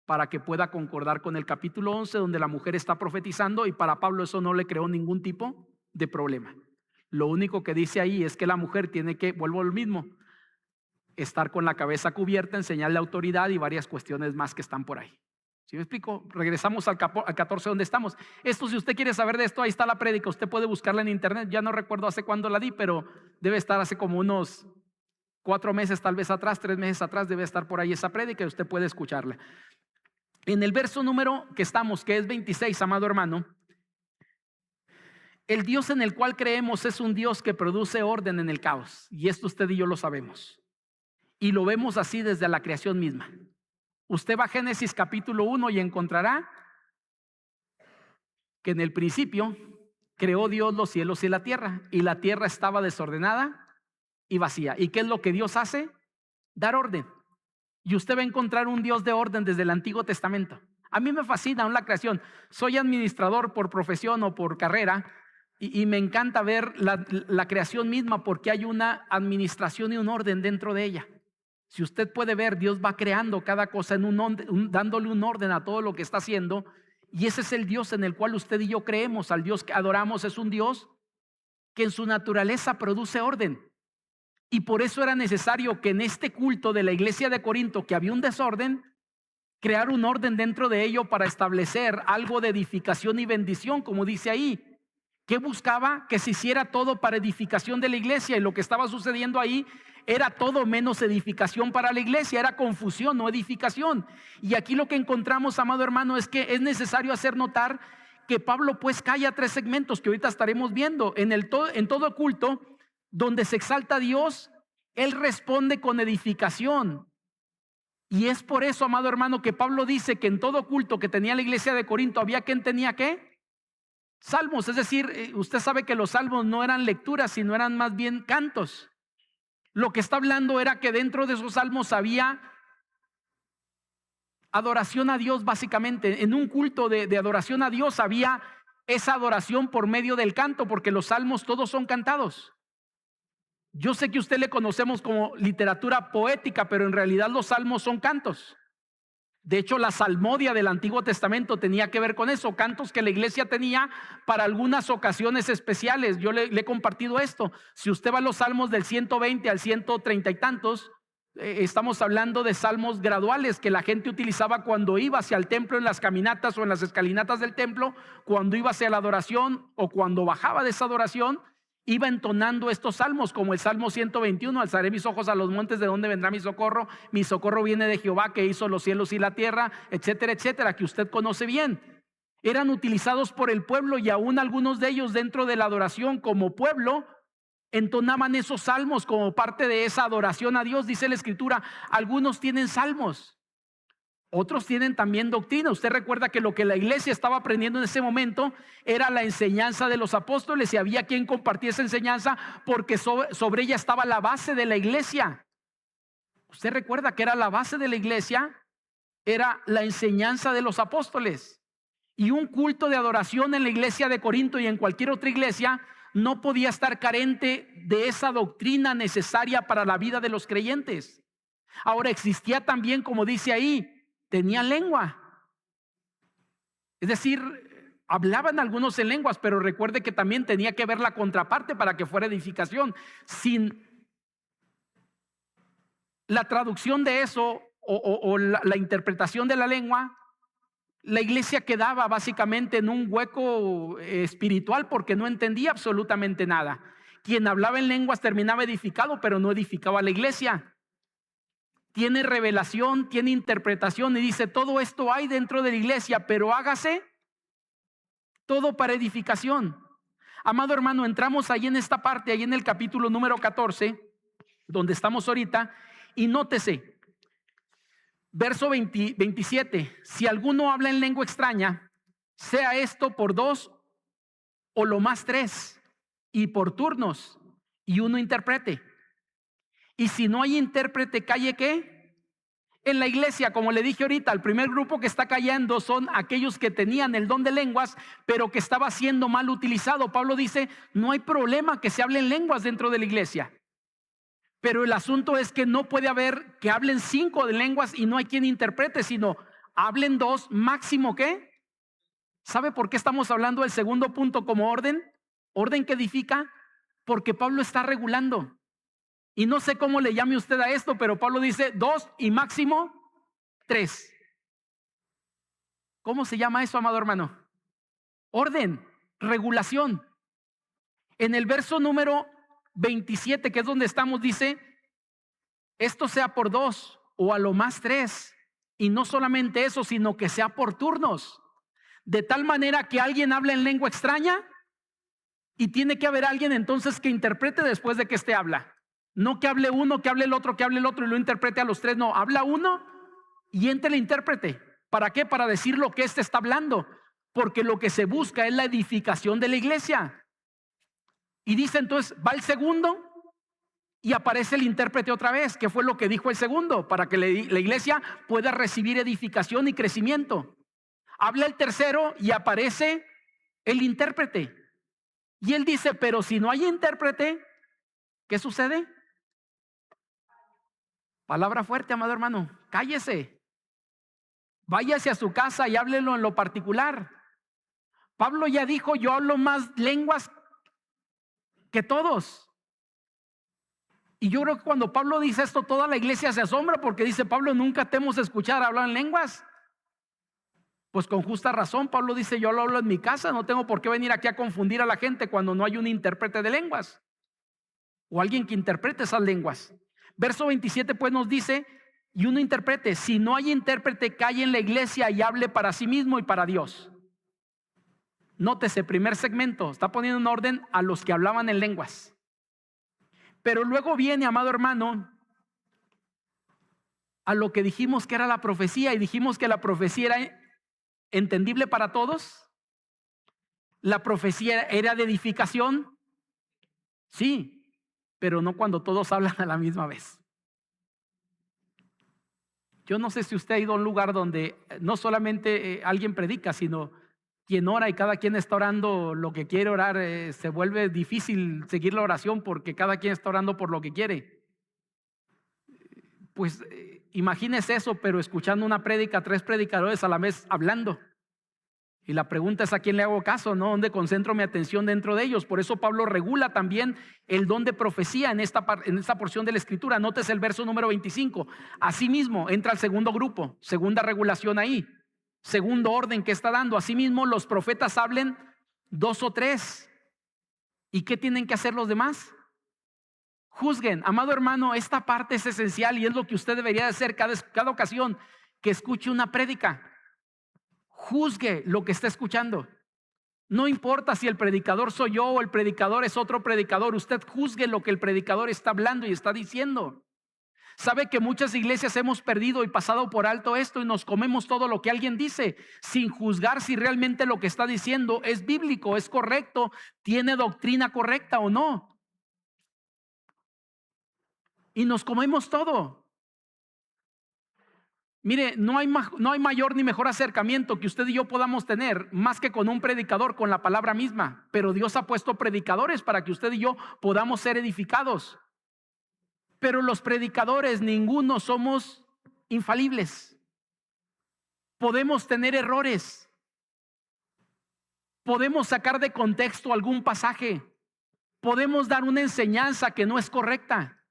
Speaker 1: para que pueda concordar con el capítulo 11 donde la mujer está profetizando, y para Pablo eso no le creó ningún tipo de problema. Lo único que dice ahí es que la mujer tiene que, vuelvo al mismo, estar con la cabeza cubierta en señal de autoridad y varias cuestiones más que están por ahí. ¿Sí me explico? Regresamos al 14 donde estamos. Esto, si usted quiere saber de esto, ahí está la prédica. Usted puede buscarla en internet. Ya no recuerdo hace cuándo la di, pero debe estar hace como unos 4 meses tal vez atrás, 3 meses atrás, debe estar por ahí esa prédica y usted puede escucharla. En el verso número que estamos, que es 26, amado hermano, el Dios en el cual creemos es un Dios que produce orden en el caos. Y esto usted y yo lo sabemos. Y lo vemos así desde la creación misma. Usted va a Génesis capítulo 1 y encontrará que en el principio creó Dios los cielos y la tierra estaba desordenada y vacía. ¿Y qué es lo que Dios hace? Dar orden. Y usted va a encontrar un Dios de orden desde el Antiguo Testamento. A mí me fascina la creación. Soy administrador por profesión o por carrera y me encanta ver la creación misma porque hay una administración y un orden dentro de ella. Si usted puede ver, Dios va creando cada cosa dándole un orden a todo lo que está haciendo. Y ese es el Dios en el cual usted y yo creemos. Al Dios que adoramos es un Dios que en su naturaleza produce orden. Y por eso era necesario que en este culto de la iglesia de Corinto, que había un desorden, crear un orden dentro de ello para establecer algo de edificación y bendición, como dice ahí. ¿Qué buscaba? Que se hiciera todo para edificación de la iglesia. Y lo que estaba sucediendo ahí era todo menos edificación para la iglesia, era confusión, no edificación. Y aquí lo que encontramos, amado hermano, es que es necesario hacer notar que Pablo pues calla 3 segmentos que ahorita estaremos viendo. En todo culto donde se exalta a Dios, él responde con edificación. Y es por eso, amado hermano, que Pablo dice que en todo culto que tenía la iglesia de Corinto había quien tenía ¿qué? Salmos. Es decir, usted sabe que los salmos no eran lecturas, sino eran más bien cantos. Lo que está hablando era que dentro de esos salmos había adoración a Dios, básicamente. En un culto de adoración a Dios había esa adoración por medio del canto, porque los salmos todos son cantados. Yo sé que usted le conocemos como literatura poética, pero en realidad los salmos son cantos. De hecho, la salmodia del Antiguo Testamento tenía que ver con eso, cantos que la iglesia tenía para algunas ocasiones especiales. Yo le he compartido esto. Si usted va a los salmos del 120 al 130 y tantos, estamos hablando de salmos graduales que la gente utilizaba cuando iba hacia el templo en las caminatas o en las escalinatas del templo, cuando iba hacia la adoración o cuando bajaba de esa adoración. Iba entonando estos salmos, como el Salmo 121, alzaré mis ojos a los montes, ¿de dónde vendrá mi socorro viene de Jehová que hizo los cielos y la tierra, etcétera, etcétera, que usted conoce bien. Eran utilizados por el pueblo y aún algunos de ellos dentro de la adoración como pueblo entonaban esos salmos como parte de esa adoración a Dios. Dice la escritura, algunos tienen salmos, otros tienen también doctrina. Usted recuerda que lo que la iglesia estaba aprendiendo en ese momento era la enseñanza de los apóstoles y había quien compartía esa enseñanza porque sobre ella estaba la base de la iglesia. Usted recuerda que era la base de la iglesia, era la enseñanza de los apóstoles. Y un culto de adoración en la iglesia de Corinto y en cualquier otra iglesia no podía estar carente de esa doctrina necesaria para la vida de los creyentes. Ahora existía también, como dice ahí, tenía lengua. Es decir, hablaban algunos en lenguas, pero recuerde que también tenía que ver la contraparte para que fuera edificación. Sin la traducción de eso o la interpretación de la lengua, la iglesia quedaba básicamente en un hueco espiritual porque no entendía absolutamente nada. Quien hablaba en lenguas terminaba edificado, pero no edificaba a la iglesia. Tiene revelación, tiene interpretación y dice, todo esto hay dentro de la iglesia, pero hágase todo para edificación. Amado hermano, entramos ahí en esta parte, ahí en el capítulo número 14, donde estamos ahorita, y nótese, verso 27, si alguno habla en lengua extraña, sea esto por 2 o lo más 3, y por turnos, y uno interprete. Y si no hay intérprete, ¿calle qué? En la iglesia, como le dije ahorita, el primer grupo que está cayendo son aquellos que tenían el don de lenguas, pero que estaba siendo mal utilizado. Pablo dice, no hay problema que se hablen lenguas dentro de la iglesia. Pero el asunto es que no puede haber que hablen 5 de lenguas y no hay quien interprete, sino hablen 2, máximo ¿qué? ¿Sabe por qué estamos hablando del segundo punto como orden? orden que edifica, porque Pablo está regulando. Y no sé cómo le llame usted a esto, pero Pablo dice 2 y máximo 3. ¿Cómo se llama eso, amado hermano? Orden, regulación. En el verso número 27, que es donde estamos, dice: esto sea por 2 o a lo más 3. Y no solamente eso, sino que sea por turnos. De tal manera que alguien habla en lengua extraña y tiene que haber alguien entonces que interprete después de que éste habla. No que hable uno, que hable el otro, que hable el otro y lo interprete a los tres. No, habla uno y entre el intérprete. ¿Para qué? Para decir lo que éste está hablando. Porque lo que se busca es la edificación de la iglesia. Y dice entonces, va el segundo y aparece el intérprete otra vez. ¿Qué fue lo que dijo el segundo? Para que la iglesia pueda recibir edificación y crecimiento. Habla el tercero y aparece el intérprete. Y él dice, pero si no hay intérprete, ¿qué sucede? Palabra fuerte, amado hermano, cállese. Váyase a su casa y háblelo en lo particular. Pablo ya dijo, yo hablo más lenguas que todos. Y yo creo que cuando Pablo dice esto, toda la iglesia se asombra, porque dice Pablo, nunca te hemos escuchado hablar en lenguas. Pues con justa razón, Pablo dice, yo lo hablo en mi casa, no tengo por qué venir aquí a confundir a la gente cuando no hay un intérprete de lenguas o alguien que interprete esas lenguas. Verso 27 pues nos dice, y uno interprete. Si no hay intérprete, calle en la iglesia y hable para sí mismo y para Dios. Nótese, primer segmento, está poniendo en orden a los que hablaban en lenguas. Pero luego viene, amado hermano, a lo que dijimos que era la profecía, y dijimos que la profecía era entendible para todos. La profecía era de edificación, sí, pero no cuando todos hablan a la misma vez. Yo no sé si usted ha ido a un lugar donde no solamente alguien predica, sino quien ora y cada quien está orando lo que quiere orar. Se vuelve difícil seguir la oración porque cada quien está orando por lo que quiere. Pues imagínese eso, pero escuchando una prédica, 3 predicadores a la vez hablando. Y la pregunta es, ¿a quién le hago caso? ¿No? ¿Dónde concentro mi atención dentro de ellos? Por eso Pablo regula también el don de profecía en esta porción de la escritura. Nótese el verso número 25. Asimismo, entra el segundo grupo, segunda regulación ahí, segundo orden que está dando. Asimismo, los profetas hablen 2 o 3. ¿Y qué tienen que hacer los demás? Juzguen. Amado hermano, esta parte es esencial y es lo que usted debería de hacer cada ocasión que escuche una prédica. Juzgue lo que está escuchando. No importa si el predicador soy yo o el predicador es otro predicador. Usted juzgue lo que el predicador está hablando y está diciendo. Sabe que muchas iglesias hemos perdido y pasado por alto esto y nos comemos todo lo que alguien dice sin juzgar si realmente lo que está diciendo es bíblico, es correcto, tiene doctrina correcta o no. Y nos comemos todo. Mire, no hay mayor ni mejor acercamiento que usted y yo podamos tener más que con un predicador, con la palabra misma. Pero Dios ha puesto predicadores para que usted y yo podamos ser edificados. Pero los predicadores, ninguno somos infalibles. Podemos tener errores. Podemos sacar de contexto algún pasaje. Podemos dar una enseñanza que no es correcta.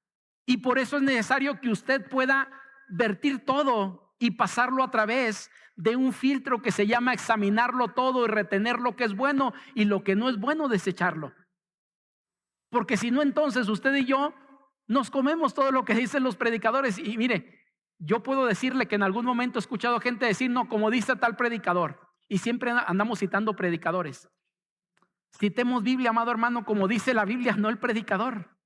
Speaker 1: Y por eso es necesario que usted pueda vertir todo y pasarlo a través de un filtro que se llama examinarlo todo y retener lo que es bueno y lo que no es bueno desecharlo. Porque si no, entonces usted y yo nos comemos todo lo que dicen los predicadores. Y mire, yo puedo decirle que en algún momento he escuchado gente decir, no, como dice tal predicador. Y siempre andamos citando predicadores. Citemos Biblia, amado hermano, como dice la Biblia, no el predicador.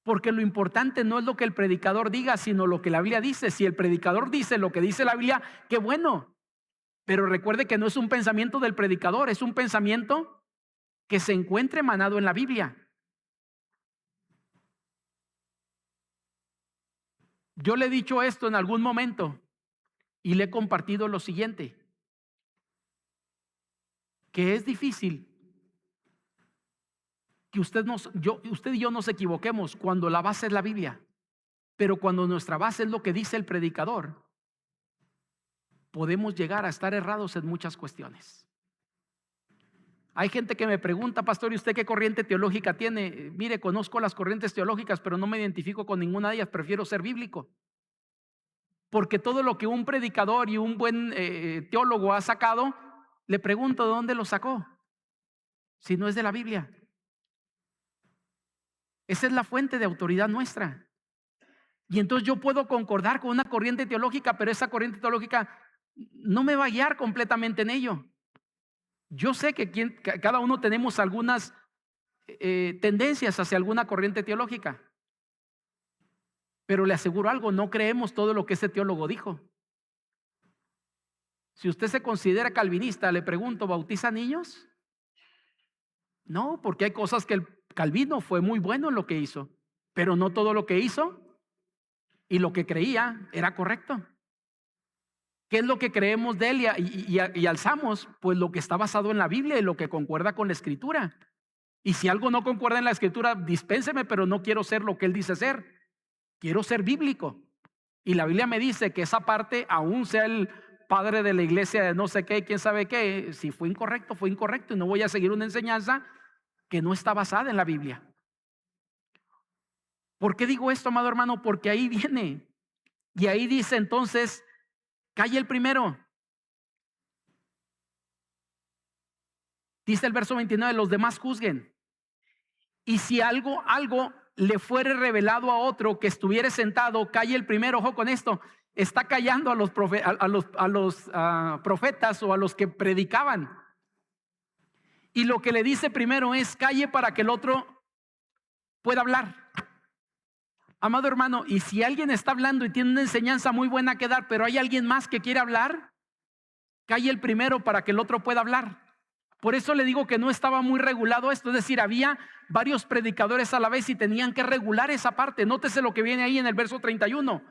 Speaker 1: Porque lo importante no es lo que el predicador diga, sino lo que la Biblia dice. Si el predicador dice lo que dice la Biblia, qué bueno. Pero recuerde que no es un pensamiento del predicador, es un pensamiento que se encuentra emanado en la Biblia. Yo le he dicho esto en algún momento y le he compartido lo siguiente, que es difícil que usted y yo nos equivoquemos cuando la base es la Biblia, pero cuando nuestra base es lo que dice el predicador, podemos llegar a estar errados en muchas cuestiones. Hay gente que me pregunta, pastor, ¿y usted qué corriente teológica tiene? Mire, conozco las corrientes teológicas, pero no me identifico con ninguna de ellas, prefiero ser bíblico. Porque todo lo que un predicador y un buen teólogo ha sacado, le pregunto de dónde lo sacó, si no es de la Biblia. Esa es la fuente de autoridad nuestra. Y entonces yo puedo concordar con una corriente teológica, pero esa corriente teológica no me va a guiar completamente en ello. Yo sé que cada uno tenemos algunas tendencias hacia alguna corriente teológica, pero le aseguro algo, no creemos todo lo que ese teólogo dijo. Si usted se considera calvinista, le pregunto, ¿bautiza niños? No, porque hay cosas que el Calvino fue muy bueno en lo que hizo, pero no todo lo que hizo y lo que creía era correcto. ¿Qué es lo que creemos de él y alzamos? Pues lo que está basado en la Biblia y lo que concuerda con la Escritura. Y si algo no concuerda en la Escritura, dispénseme, pero no quiero ser lo que él dice ser. Quiero ser bíblico. Y la Biblia me dice que esa parte, aún sea el padre de la iglesia de no sé qué, quién sabe qué, si fue incorrecto, fue incorrecto y no voy a seguir una enseñanza que no está basada en la Biblia. ¿Por qué digo esto, amado hermano? Porque ahí viene. Y ahí dice entonces, calle el primero. Dice el verso 29, los demás juzguen. Y si algo le fuere revelado a otro que estuviere sentado, calle el primero. Ojo con esto, está callando a los profetas o a los que predicaban. Y lo que le dice primero es calle para que el otro pueda hablar. Amado hermano, y si alguien está hablando y tiene una enseñanza muy buena que dar, pero hay alguien más que quiere hablar, calle el primero para que el otro pueda hablar. Por eso le digo que no estaba muy regulado esto, es decir, había varios predicadores a la vez y tenían que regular esa parte. Nótese lo que viene ahí en el verso 31.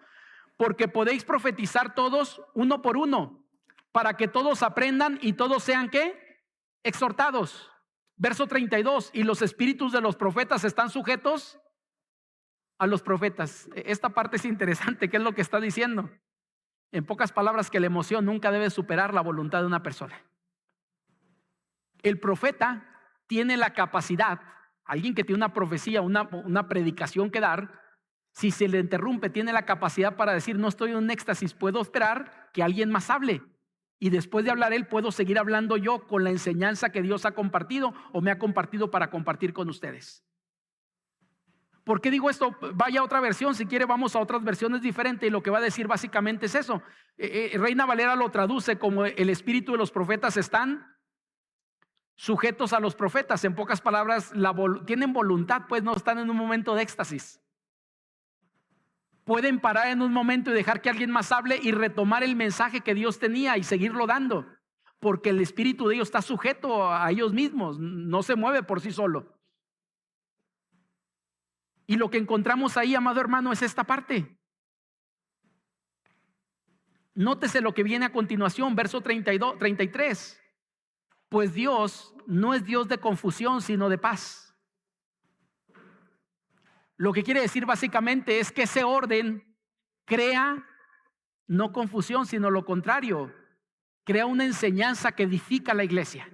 Speaker 1: Porque podéis profetizar todos uno por uno, para que todos aprendan y todos sean ¿qué? Exhortados. Verso 32, y los espíritus de los profetas están sujetos a los profetas. Esta parte es interesante, ¿qué es lo que está diciendo? En pocas palabras, que la emoción nunca debe superar la voluntad de una persona. El profeta tiene la capacidad, alguien que tiene una profecía, una predicación que dar, si se le interrumpe, tiene la capacidad para decir, no estoy en un éxtasis, puedo esperar que alguien más hable. Y después de hablar él, puedo seguir hablando yo con la enseñanza que Dios ha compartido o me ha compartido para compartir con ustedes. ¿Por qué digo esto? Vaya a otra versión, si quiere vamos a otras versiones diferentes y lo que va a decir básicamente es eso. Reina Valera lo traduce como el espíritu de los profetas están sujetos a los profetas. En pocas palabras, tienen voluntad, pues no están en un momento de éxtasis. Pueden parar en un momento y dejar que alguien más hable y retomar el mensaje que Dios tenía y seguirlo dando, porque el espíritu de ellos está sujeto a ellos mismos, no se mueve por sí solo. Y lo que encontramos ahí, amado hermano, es esta parte. Nótese lo que viene a continuación, verso 32, 33. Pues Dios no es Dios de confusión, sino de paz. Lo que quiere decir básicamente es que ese orden crea no confusión, sino lo contrario. Crea una enseñanza que edifica la iglesia.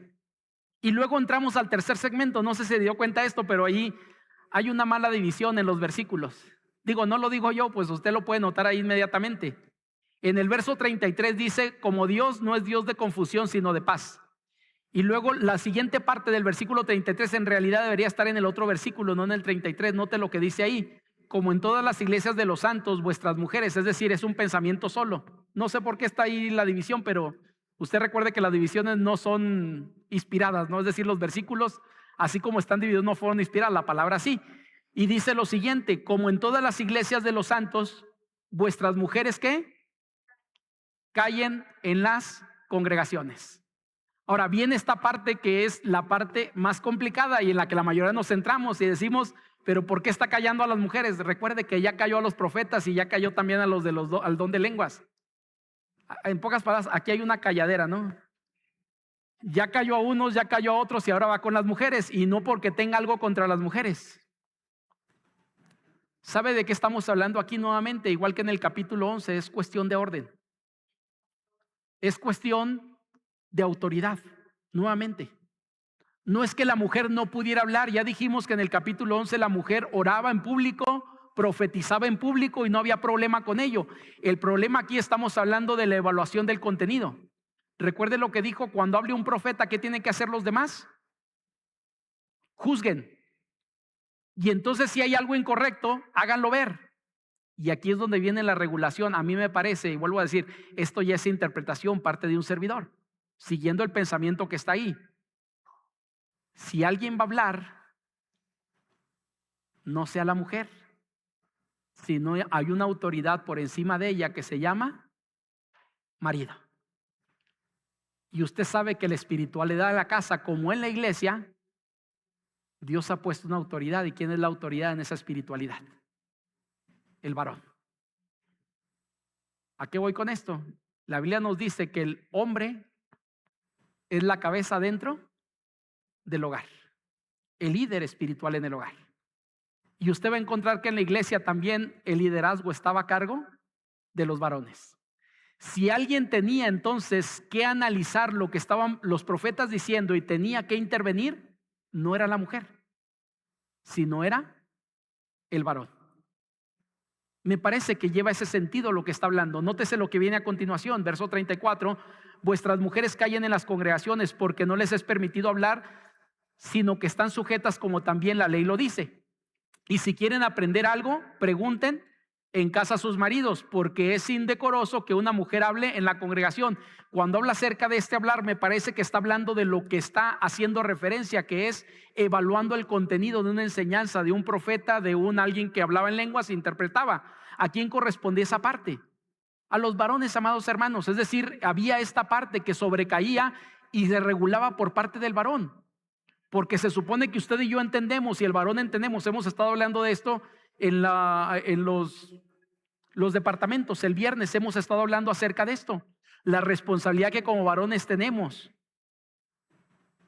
Speaker 1: Y luego entramos al tercer segmento. No sé si se dio cuenta de esto, pero ahí hay una mala división en los versículos. Digo, no lo digo yo, pues usted lo puede notar ahí inmediatamente. En el verso 33 dice, como Dios no es Dios de confusión, sino de paz. Y luego la siguiente parte del versículo 33 en realidad debería estar en el otro versículo, no en el 33. Note lo que dice ahí. Como en todas las iglesias de los santos, vuestras mujeres, es decir, es un pensamiento solo. No sé por qué está ahí la división, pero usted recuerde que las divisiones no son inspiradas, ¿no? Es decir, los versículos, así como están divididos, no fueron inspirados, la palabra sí. Y dice lo siguiente, como en todas las iglesias de los santos, vuestras mujeres, ¿qué? Callen en las congregaciones. Ahora viene esta parte que es la parte más complicada y en la que la mayoría nos centramos y decimos, pero ¿por qué está callando a las mujeres? Recuerde que ya cayó a los profetas y ya cayó también a los de al don de lenguas. En pocas palabras, aquí hay una calladera, ¿no? Ya cayó a unos, ya cayó a otros y ahora va con las mujeres, y no porque tenga algo contra las mujeres. ¿Sabe de qué estamos hablando aquí nuevamente? Igual que en el capítulo 11, es cuestión de orden. Es cuestión de autoridad, nuevamente. No es que la mujer no pudiera hablar. Ya dijimos que en el capítulo 11 la mujer oraba en público, profetizaba en público y no había problema con ello. El problema aquí estamos hablando de la evaluación del contenido. Recuerde lo que dijo: cuando hable un profeta, ¿qué tienen que hacer los demás? Juzguen. Y entonces, si hay algo incorrecto, háganlo ver. Y aquí es donde viene la regulación. A mí me parece, y vuelvo a decir, esto ya es interpretación, parte de un servidor, siguiendo el pensamiento que está ahí. Si alguien va a hablar, no sea la mujer, sino hay una autoridad por encima de ella que se llama marido. Y usted sabe que la espiritualidad de la casa, como en la iglesia, Dios ha puesto una autoridad. ¿Y quién es la autoridad en esa espiritualidad? El varón. ¿A qué voy con esto? La Biblia nos dice que el hombre es la cabeza dentro del hogar, el líder espiritual en el hogar. Y usted va a encontrar que en la iglesia también el liderazgo estaba a cargo de los varones. Si alguien tenía entonces que analizar lo que estaban los profetas diciendo y tenía que intervenir, no era la mujer, sino era el varón. Me parece que lleva ese sentido lo que está hablando. Nótese lo que viene a continuación, verso 34. Vuestras mujeres callen en las congregaciones, porque no les es permitido hablar, sino que están sujetas como también la ley lo dice. Y si quieren aprender algo, pregunten en casa a sus maridos, porque es indecoroso que una mujer hable en la congregación. Cuando habla acerca de este hablar, me parece que está hablando de lo que está haciendo referencia, que es evaluando el contenido de una enseñanza, de un profeta, de alguien que hablaba en lenguas e interpretaba. ¿A quién correspondía esa parte? A los varones, amados hermanos. Es decir, había esta parte que sobrecaía y se regulaba por parte del varón. Porque se supone que usted y yo entendemos, y el varón entendemos. Hemos estado hablando de esto en los departamentos. El viernes hemos estado hablando acerca de esto. La responsabilidad que como varones tenemos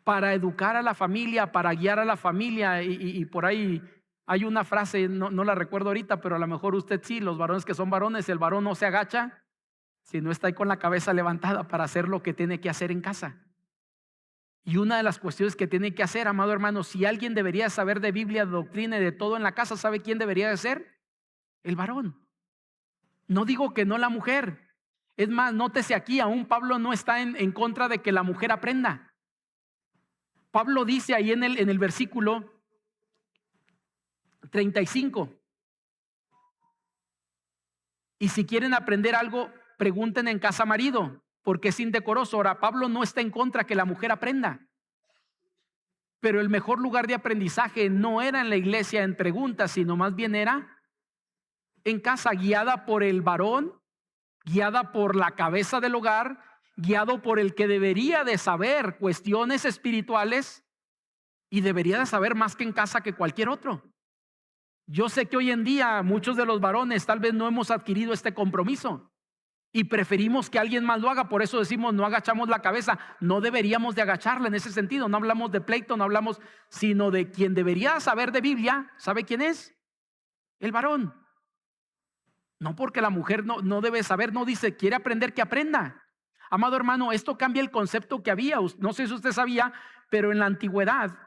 Speaker 1: para educar a la familia, para guiar a la familia. Y por ahí hay una frase, no la recuerdo ahorita, pero a lo mejor usted sí. Los varones que son varones, el varón no se agacha, sino está ahí con la cabeza levantada para hacer lo que tiene que hacer en casa. Y una de las cuestiones que tiene que hacer, amado hermano, si alguien debería saber de Biblia, de doctrina y de todo en la casa, ¿sabe quién debería de ser? El varón. No digo que no la mujer. Es más, nótese aquí, aún Pablo no está en contra de que la mujer aprenda. Pablo dice ahí en el versículo 35: y si quieren aprender algo, pregunten en casa marido, porque es indecoroso. Ahora, Pablo no está en contra que la mujer aprenda, pero el mejor lugar de aprendizaje no era en la iglesia en preguntas, sino más bien era en casa, guiada por el varón, guiada por la cabeza del hogar, guiado por el que debería de saber cuestiones espirituales y debería de saber más que en casa que cualquier otro. Yo sé que hoy en día muchos de los varones tal vez no hemos adquirido este compromiso y preferimos que alguien más lo haga. Por eso decimos, no agachamos la cabeza. No deberíamos de agacharla en ese sentido. No hablamos de pleito, no hablamos, sino de quien debería saber de Biblia. ¿Sabe quién es? El varón. No porque la mujer no debe saber, no dice, quiere aprender, que aprenda. Amado hermano, esto cambia el concepto que había. No sé si usted sabía, pero en la antigüedad,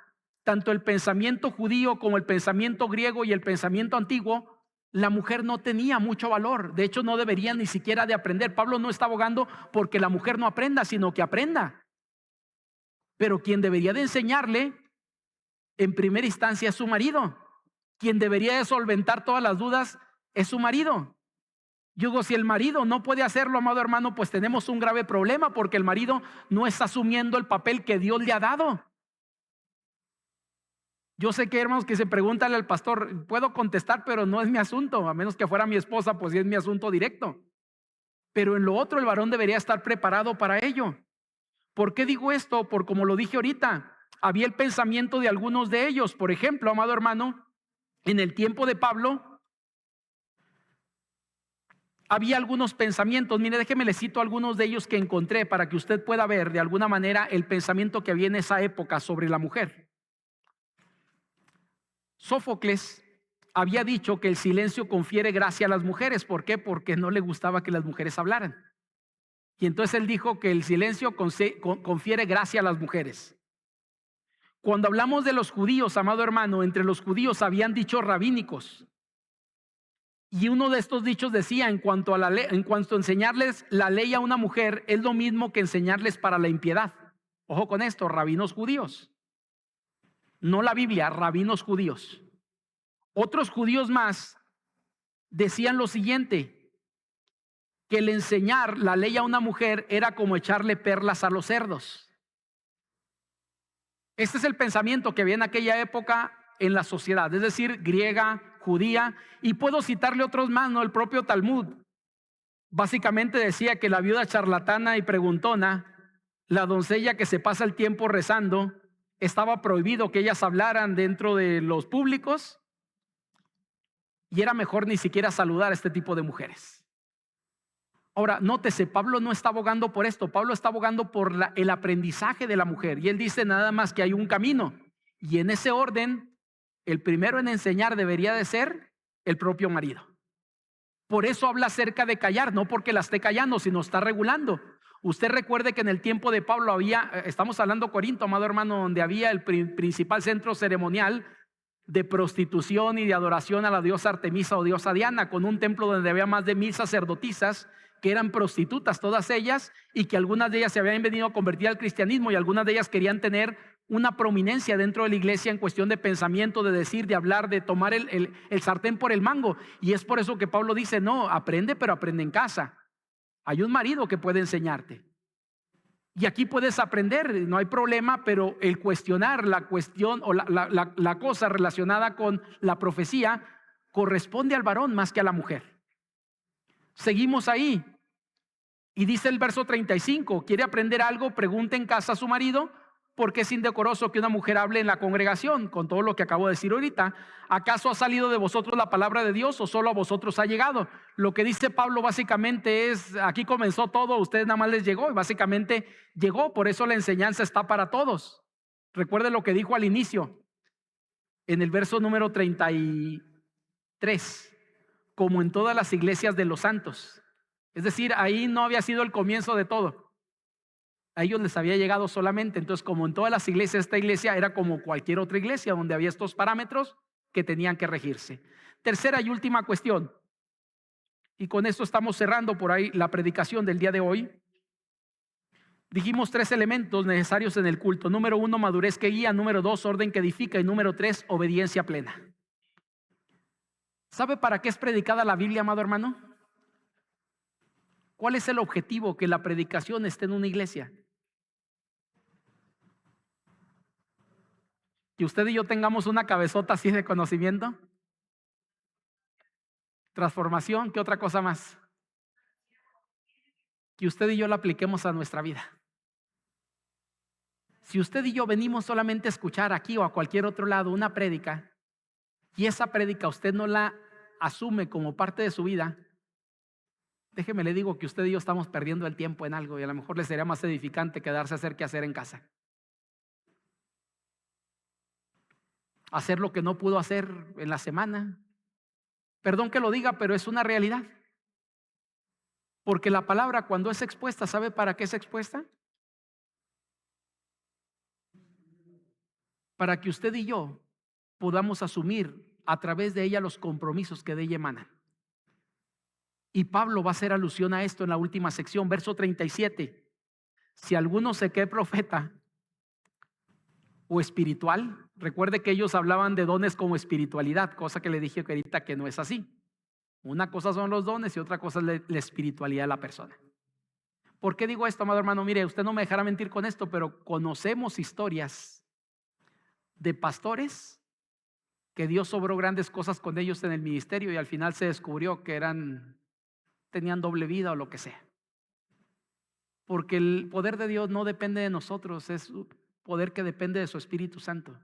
Speaker 1: tanto el pensamiento judío como el pensamiento griego y el pensamiento antiguo, la mujer no tenía mucho valor. De hecho, no debería ni siquiera de aprender. Pablo no está abogando porque la mujer no aprenda, sino que aprenda. Pero quien debería de enseñarle en primera instancia es su marido. Quien debería de solventar todas las dudas es su marido. Yo digo, si el marido no puede hacerlo, amado hermano, pues tenemos un grave problema, porque el marido no está asumiendo el papel que Dios le ha dado. Yo sé que, hermanos, que se preguntan al pastor, puedo contestar, pero no es mi asunto. A menos que fuera mi esposa, pues sí es mi asunto directo. Pero en lo otro el varón debería estar preparado para ello. ¿Por qué digo esto? Por como lo dije ahorita, había el pensamiento de algunos de ellos. Por ejemplo, amado hermano, en el tiempo de Pablo había algunos pensamientos. Mire, déjeme le cito algunos de ellos que encontré para que usted pueda ver de alguna manera el pensamiento que había en esa época sobre la mujer. Sófocles había dicho que el silencio confiere gracia a las mujeres. ¿Por qué? Porque no le gustaba que las mujeres hablaran. Y entonces él dijo que el silencio confiere gracia a las mujeres. Cuando hablamos de los judíos, amado hermano, entre los judíos habían dichos rabínicos. Y uno de estos dichos decía, en cuanto a enseñarles la ley a una mujer, es lo mismo que enseñarles para la impiedad. Ojo con esto, rabinos judíos. No la Biblia, rabinos judíos. Otros judíos más decían lo siguiente, que el enseñar la ley a una mujer era como echarle perlas a los cerdos. Este es el pensamiento que había en aquella época en la sociedad, es decir, griega, judía, y puedo citarle otros más, ¿no? El propio Talmud básicamente decía que la viuda charlatana y preguntona, la doncella que se pasa el tiempo rezando, estaba prohibido que ellas hablaran dentro de los públicos y era mejor ni siquiera saludar a este tipo de mujeres. Ahora, nótese, Pablo no está abogando por esto, Pablo está abogando por el aprendizaje de la mujer y él dice nada más que hay un camino y en ese orden, el primero en enseñar debería de ser el propio marido. Por eso habla acerca de callar, no porque la esté callando, sino está regulando. Usted recuerde que en el tiempo de Pablo había, estamos hablando Corinto, amado hermano, donde había el principal centro ceremonial de prostitución y de adoración a la diosa Artemisa o diosa Diana, con un templo donde había más de 1000 sacerdotisas que eran prostitutas todas ellas y que algunas de ellas se habían venido a convertir al cristianismo y algunas de ellas querían tener una prominencia dentro de la iglesia en cuestión de pensamiento, de decir, de hablar, de tomar el sartén por el mango. Y es por eso que Pablo dice, no, aprende, pero aprende en casa. Hay un marido que puede enseñarte. Y aquí puedes aprender, no hay problema, pero el cuestionar la cuestión o la cosa relacionada con la profecía corresponde al varón más que a la mujer. Seguimos ahí. Y dice el verso 35, ¿quiere aprender algo? Pregunte en casa a su marido, porque es indecoroso que una mujer hable en la congregación. Con todo lo que acabo de decir ahorita, ¿acaso ha salido de vosotros la palabra de Dios o solo a vosotros ha llegado? Lo que dice Pablo básicamente es, aquí comenzó todo, a ustedes nada más les llegó y básicamente llegó, por eso la enseñanza está para todos. Recuerde lo que dijo al inicio, en el verso número 33, como en todas las iglesias de los santos. Es decir, ahí no había sido el comienzo de todo. A ellos les había llegado solamente. Entonces, como en todas las iglesias, esta iglesia era como cualquier otra iglesia donde había estos parámetros que tenían que regirse. Tercera y última cuestión. Y con esto estamos cerrando por ahí la predicación del día de hoy. Dijimos 3 elementos necesarios en el culto. Número 1, madurez que guía. Número 2, orden que edifica. Y número 3, obediencia plena. ¿Sabe para qué es predicada la Biblia, amado hermano? ¿Cuál es el objetivo? Que la predicación esté en una iglesia. Que usted y yo tengamos una cabezota así de conocimiento. Transformación, ¿qué otra cosa más? Que usted y yo la apliquemos a nuestra vida. Si usted y yo venimos solamente a escuchar aquí o a cualquier otro lado una prédica y esa prédica usted no la asume como parte de su vida, déjeme le digo que usted y yo estamos perdiendo el tiempo en algo y a lo mejor le sería más edificante quedarse a hacer que hacer en casa. Hacer lo que no pudo hacer en la semana. Perdón que lo diga, pero es una realidad. Porque la palabra cuando es expuesta, ¿sabe para qué es expuesta? Para que usted y yo podamos asumir a través de ella los compromisos que de ella emanan. Y Pablo va a hacer alusión a esto en la última sección, verso 37. Si alguno se cree profeta o espiritual, recuerde que ellos hablaban de dones como espiritualidad, cosa que le dije ahorita que no es así. Una cosa son los dones y otra cosa es la espiritualidad de la persona. ¿Por qué digo esto, amado hermano? Mire, usted no me dejará mentir con esto, pero conocemos historias de pastores que Dios obró grandes cosas con ellos en el ministerio y al final se descubrió que tenían doble vida o lo que sea. Porque el poder de Dios no depende de nosotros, es un poder que depende de su Espíritu Santo.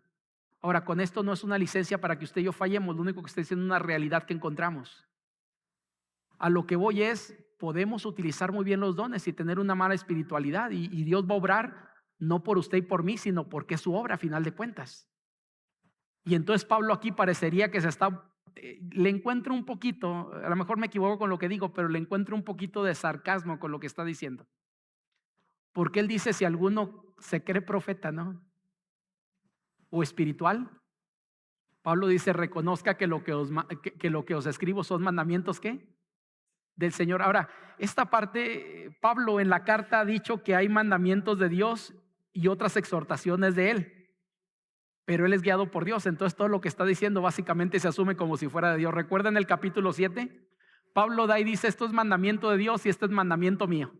Speaker 1: Ahora, con esto no es una licencia para que usted y yo fallemos, lo único que está diciendo es una realidad que encontramos. A lo que voy es, podemos utilizar muy bien los dones y tener una mala espiritualidad y Dios va a obrar no por usted y por mí, sino porque es su obra a final de cuentas. Y entonces Pablo aquí parecería que le encuentro un poquito, a lo mejor me equivoco con lo que digo, pero le encuentro un poquito de sarcasmo con lo que está diciendo. Porque él dice, si alguno se cree profeta, ¿no? o espiritual. Pablo dice, reconozca que lo que os escribo son mandamientos, ¿qué? Del Señor. Ahora, esta parte, Pablo en la carta ha dicho que hay mandamientos de Dios y otras exhortaciones de él, pero él es guiado por Dios. Entonces todo lo que está diciendo básicamente se asume como si fuera de Dios. ¿Recuerdan el capítulo 7? Pablo da y dice, esto es mandamiento de Dios y esto es mandamiento mío,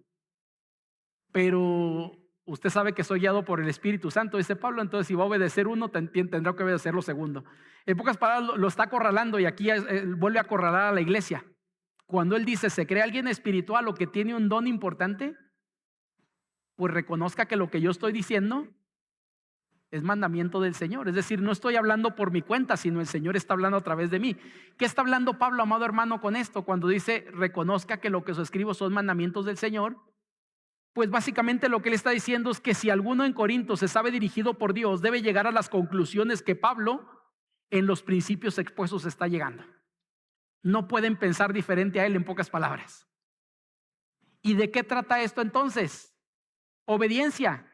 Speaker 1: pero usted sabe que soy guiado por el Espíritu Santo, dice Pablo. Entonces si va a obedecer uno, tendrá que obedecer lo segundo. En pocas palabras, lo está acorralando, y aquí vuelve a acorralar a la iglesia. Cuando él dice, se cree alguien espiritual o que tiene un don importante, pues reconozca que lo que yo estoy diciendo es mandamiento del Señor. Es decir, no estoy hablando por mi cuenta, sino el Señor está hablando a través de mí. ¿Qué está hablando Pablo, amado hermano, con esto? Cuando dice, reconozca que lo que os escribo son mandamientos del Señor, pues básicamente lo que él está diciendo es que si alguno en Corinto se sabe dirigido por Dios, debe llegar a las conclusiones que Pablo en los principios expuestos está llegando. No pueden pensar diferente a él, en pocas palabras. ¿Y de qué trata esto entonces? Obediencia.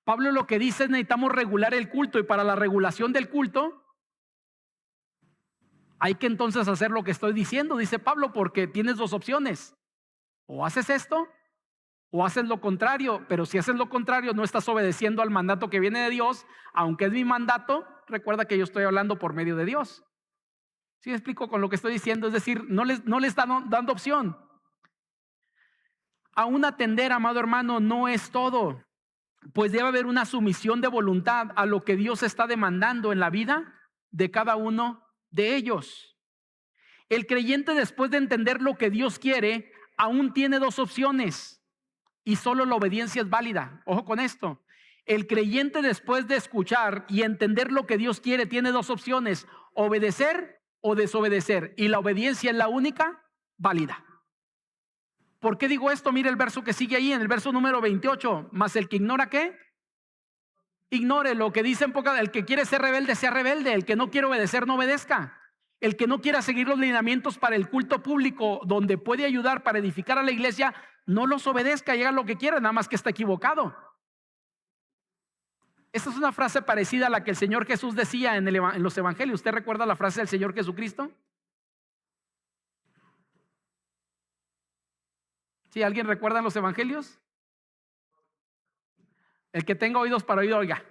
Speaker 1: Pablo lo que dice es, necesitamos regular el culto, y para la regulación del culto hay que entonces hacer lo que estoy diciendo, dice Pablo, porque tienes dos opciones: o haces esto o haces lo contrario. Pero si haces lo contrario, no estás obedeciendo al mandato que viene de Dios, aunque es mi mandato. Recuerda que yo estoy hablando por medio de Dios. ¿Sí me explico con lo que estoy diciendo? Es decir, no le están dando opción. Aún atender, amado hermano, no es todo, pues debe haber una sumisión de voluntad a lo que Dios está demandando en la vida de cada uno de ellos. El creyente, después de entender lo que Dios quiere, aún tiene dos opciones, y solo la obediencia es válida. Ojo con esto. El creyente, después de escuchar y entender lo que Dios quiere, tiene dos opciones: obedecer o desobedecer, y la obediencia es la única válida. ¿Por qué digo esto? Mire el verso que sigue ahí, en el verso número 28. Mas el que ignora, ¿qué? Ignore. Lo que dice en poca, el que quiere ser rebelde, sea rebelde. El que no quiere obedecer, no obedezca. El que no quiera seguir los lineamientos para el culto público, donde puede ayudar para edificar a la iglesia, no los obedezca y haga lo que quiera, nada más que está equivocado. Esta es una frase parecida a la que el Señor Jesús decía en los evangelios. ¿Usted recuerda la frase del Señor Jesucristo? ¿Sí? ¿Alguien recuerda en los evangelios? El que tenga oídos para oír, oiga.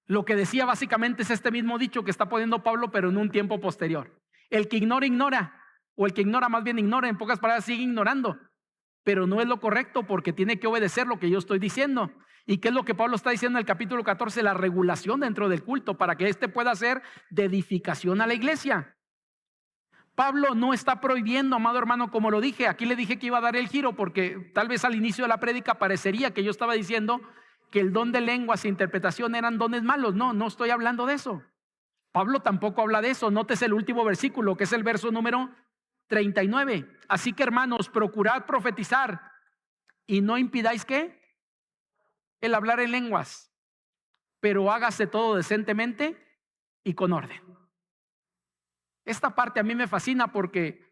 Speaker 1: Lo que decía básicamente es este mismo dicho que está poniendo Pablo, pero en un tiempo posterior. El que ignora, ignora, o el que ignora más bien ignora. En pocas palabras, sigue ignorando, pero no es lo correcto, porque tiene que obedecer lo que yo estoy diciendo. ¿Y qué es lo que Pablo está diciendo en el capítulo 14? La regulación dentro del culto, para que éste pueda ser de edificación a la iglesia. Pablo no está prohibiendo, amado hermano, como lo dije. Aquí le dije que iba a dar el giro, porque tal vez al inicio de la prédica parecería que yo estaba diciendo que el don de lenguas e interpretación eran dones malos. No estoy hablando de eso. Pablo tampoco habla de eso. Nótese el último versículo, que es el verso número 39. Así que, hermanos, procurad profetizar y no impidáis, ¿qué? El hablar en lenguas, pero hágase todo decentemente y con orden. Esta parte a mí me fascina, porque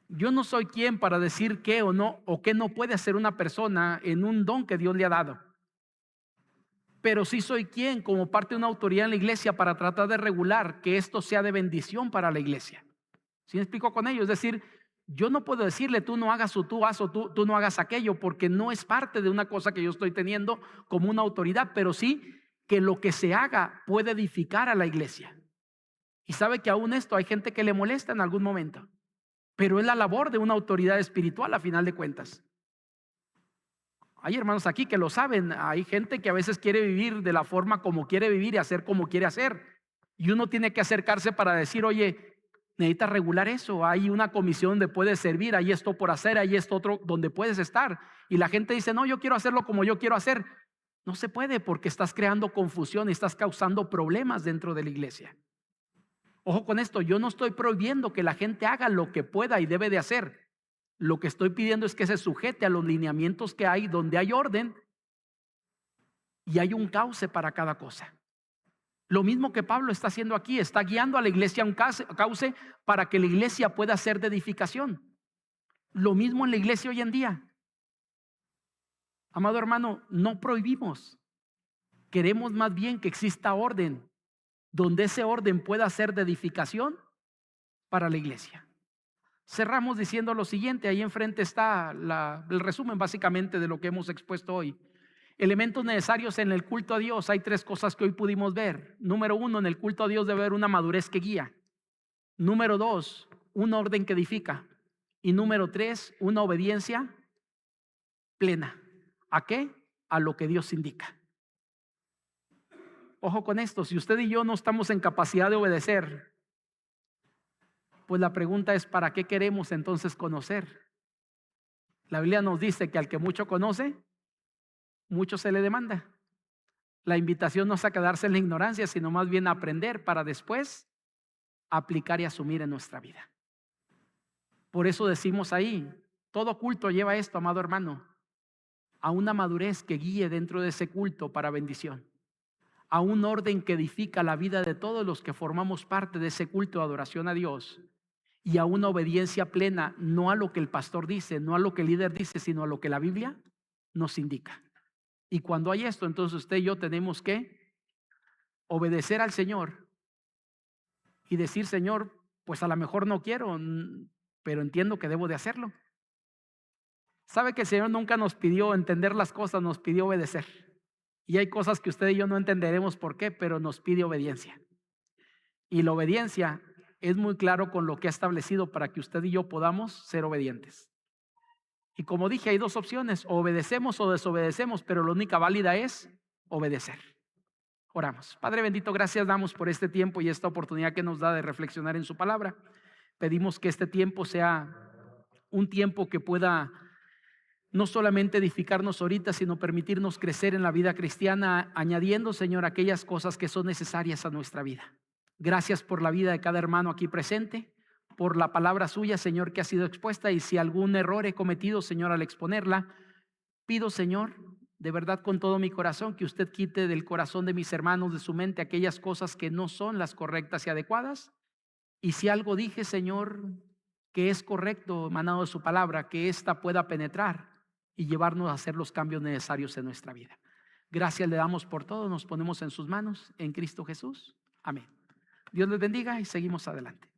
Speaker 1: yo no soy quien para decir qué o no, o qué no puede hacer una persona en un don que Dios le ha dado. Pero sí soy quien, como parte de una autoridad en la iglesia, para tratar de regular que esto sea de bendición para la iglesia. ¿Sí me explico con ello? Es decir, yo no puedo decirle tú no hagas o tú haz o tú no hagas aquello, porque no es parte de una cosa que yo estoy teniendo como una autoridad, pero sí que lo que se haga puede edificar a la iglesia. Y sabe que aún esto hay gente que le molesta en algún momento, pero es la labor de una autoridad espiritual a final de cuentas. Hay hermanos aquí que lo saben. Hay gente que a veces quiere vivir de la forma como quiere vivir y hacer como quiere hacer, y uno tiene que acercarse para decir, oye, necesitas regular eso. Hay una comisión donde puedes servir, hay esto por hacer, hay esto otro donde puedes estar. Y la gente dice, no, yo quiero hacerlo como yo quiero hacer. No se puede, porque estás creando confusión y estás causando problemas dentro de la iglesia. Ojo con esto, yo no estoy prohibiendo que la gente haga lo que pueda y debe de hacer. Lo que estoy pidiendo es que se sujete a los lineamientos que hay, donde hay orden y hay un cauce para cada cosa. Lo mismo que Pablo está haciendo aquí, está guiando a la iglesia a un cauce para que la iglesia pueda ser de edificación. Lo mismo en la iglesia hoy en día. Amado hermano, no prohibimos, Queremos más bien que exista orden, donde ese orden pueda ser de edificación para la iglesia. Cerramos diciendo lo siguiente, ahí enfrente está el resumen básicamente de lo que hemos expuesto hoy. Elementos necesarios en el culto a Dios. Hay 3 cosas que hoy pudimos ver. Número 1, en el culto a Dios debe haber una madurez que guía. Número 2, un orden que edifica. Y número 3, una obediencia plena. ¿A qué? A lo que Dios indica. Ojo con esto, si usted y yo no estamos en capacidad de obedecer, pues la pregunta es, ¿para qué queremos entonces conocer? La Biblia nos dice que al que mucho conoce, mucho se le demanda. La invitación no es a quedarse en la ignorancia, sino más bien a aprender para después aplicar y asumir en nuestra vida. Por eso decimos ahí, todo culto lleva esto, amado hermano, a una madurez que guíe dentro de ese culto para bendición, a un orden que edifica la vida de todos los que formamos parte de ese culto de adoración a Dios, y a una obediencia plena, no a lo que el pastor dice, no a lo que el líder dice, sino a lo que la Biblia nos indica. Y cuando hay esto, entonces usted y yo tenemos que obedecer al Señor y decir, Señor, pues a lo mejor no quiero, pero entiendo que debo de hacerlo. Sabe que el Señor nunca nos pidió entender las cosas, nos pidió obedecer. Y hay cosas que usted y yo no entenderemos por qué, pero nos pide obediencia. Y la obediencia es muy claro con lo que ha establecido para que usted y yo podamos ser obedientes. Y como dije, hay 2 opciones, o obedecemos o desobedecemos, pero la única válida es obedecer. Oramos. Padre bendito, gracias damos por este tiempo y esta oportunidad que nos da de reflexionar en su palabra. Pedimos que este tiempo sea un tiempo que pueda no solamente edificarnos ahorita, sino permitirnos crecer en la vida cristiana, añadiendo, Señor, aquellas cosas que son necesarias a nuestra vida. Gracias por la vida de cada hermano aquí presente, por la palabra suya, Señor, que ha sido expuesta, y si algún error he cometido, Señor, al exponerla, pido, Señor, de verdad con todo mi corazón, que usted quite del corazón de mis hermanos, de su mente, aquellas cosas que no son las correctas y adecuadas. Y si algo dije, Señor, que es correcto, emanado de su palabra, que ésta pueda penetrar y llevarnos a hacer los cambios necesarios en nuestra vida. Gracias le damos por todo, nos ponemos en sus manos, en Cristo Jesús. Amén. Dios les bendiga y seguimos adelante.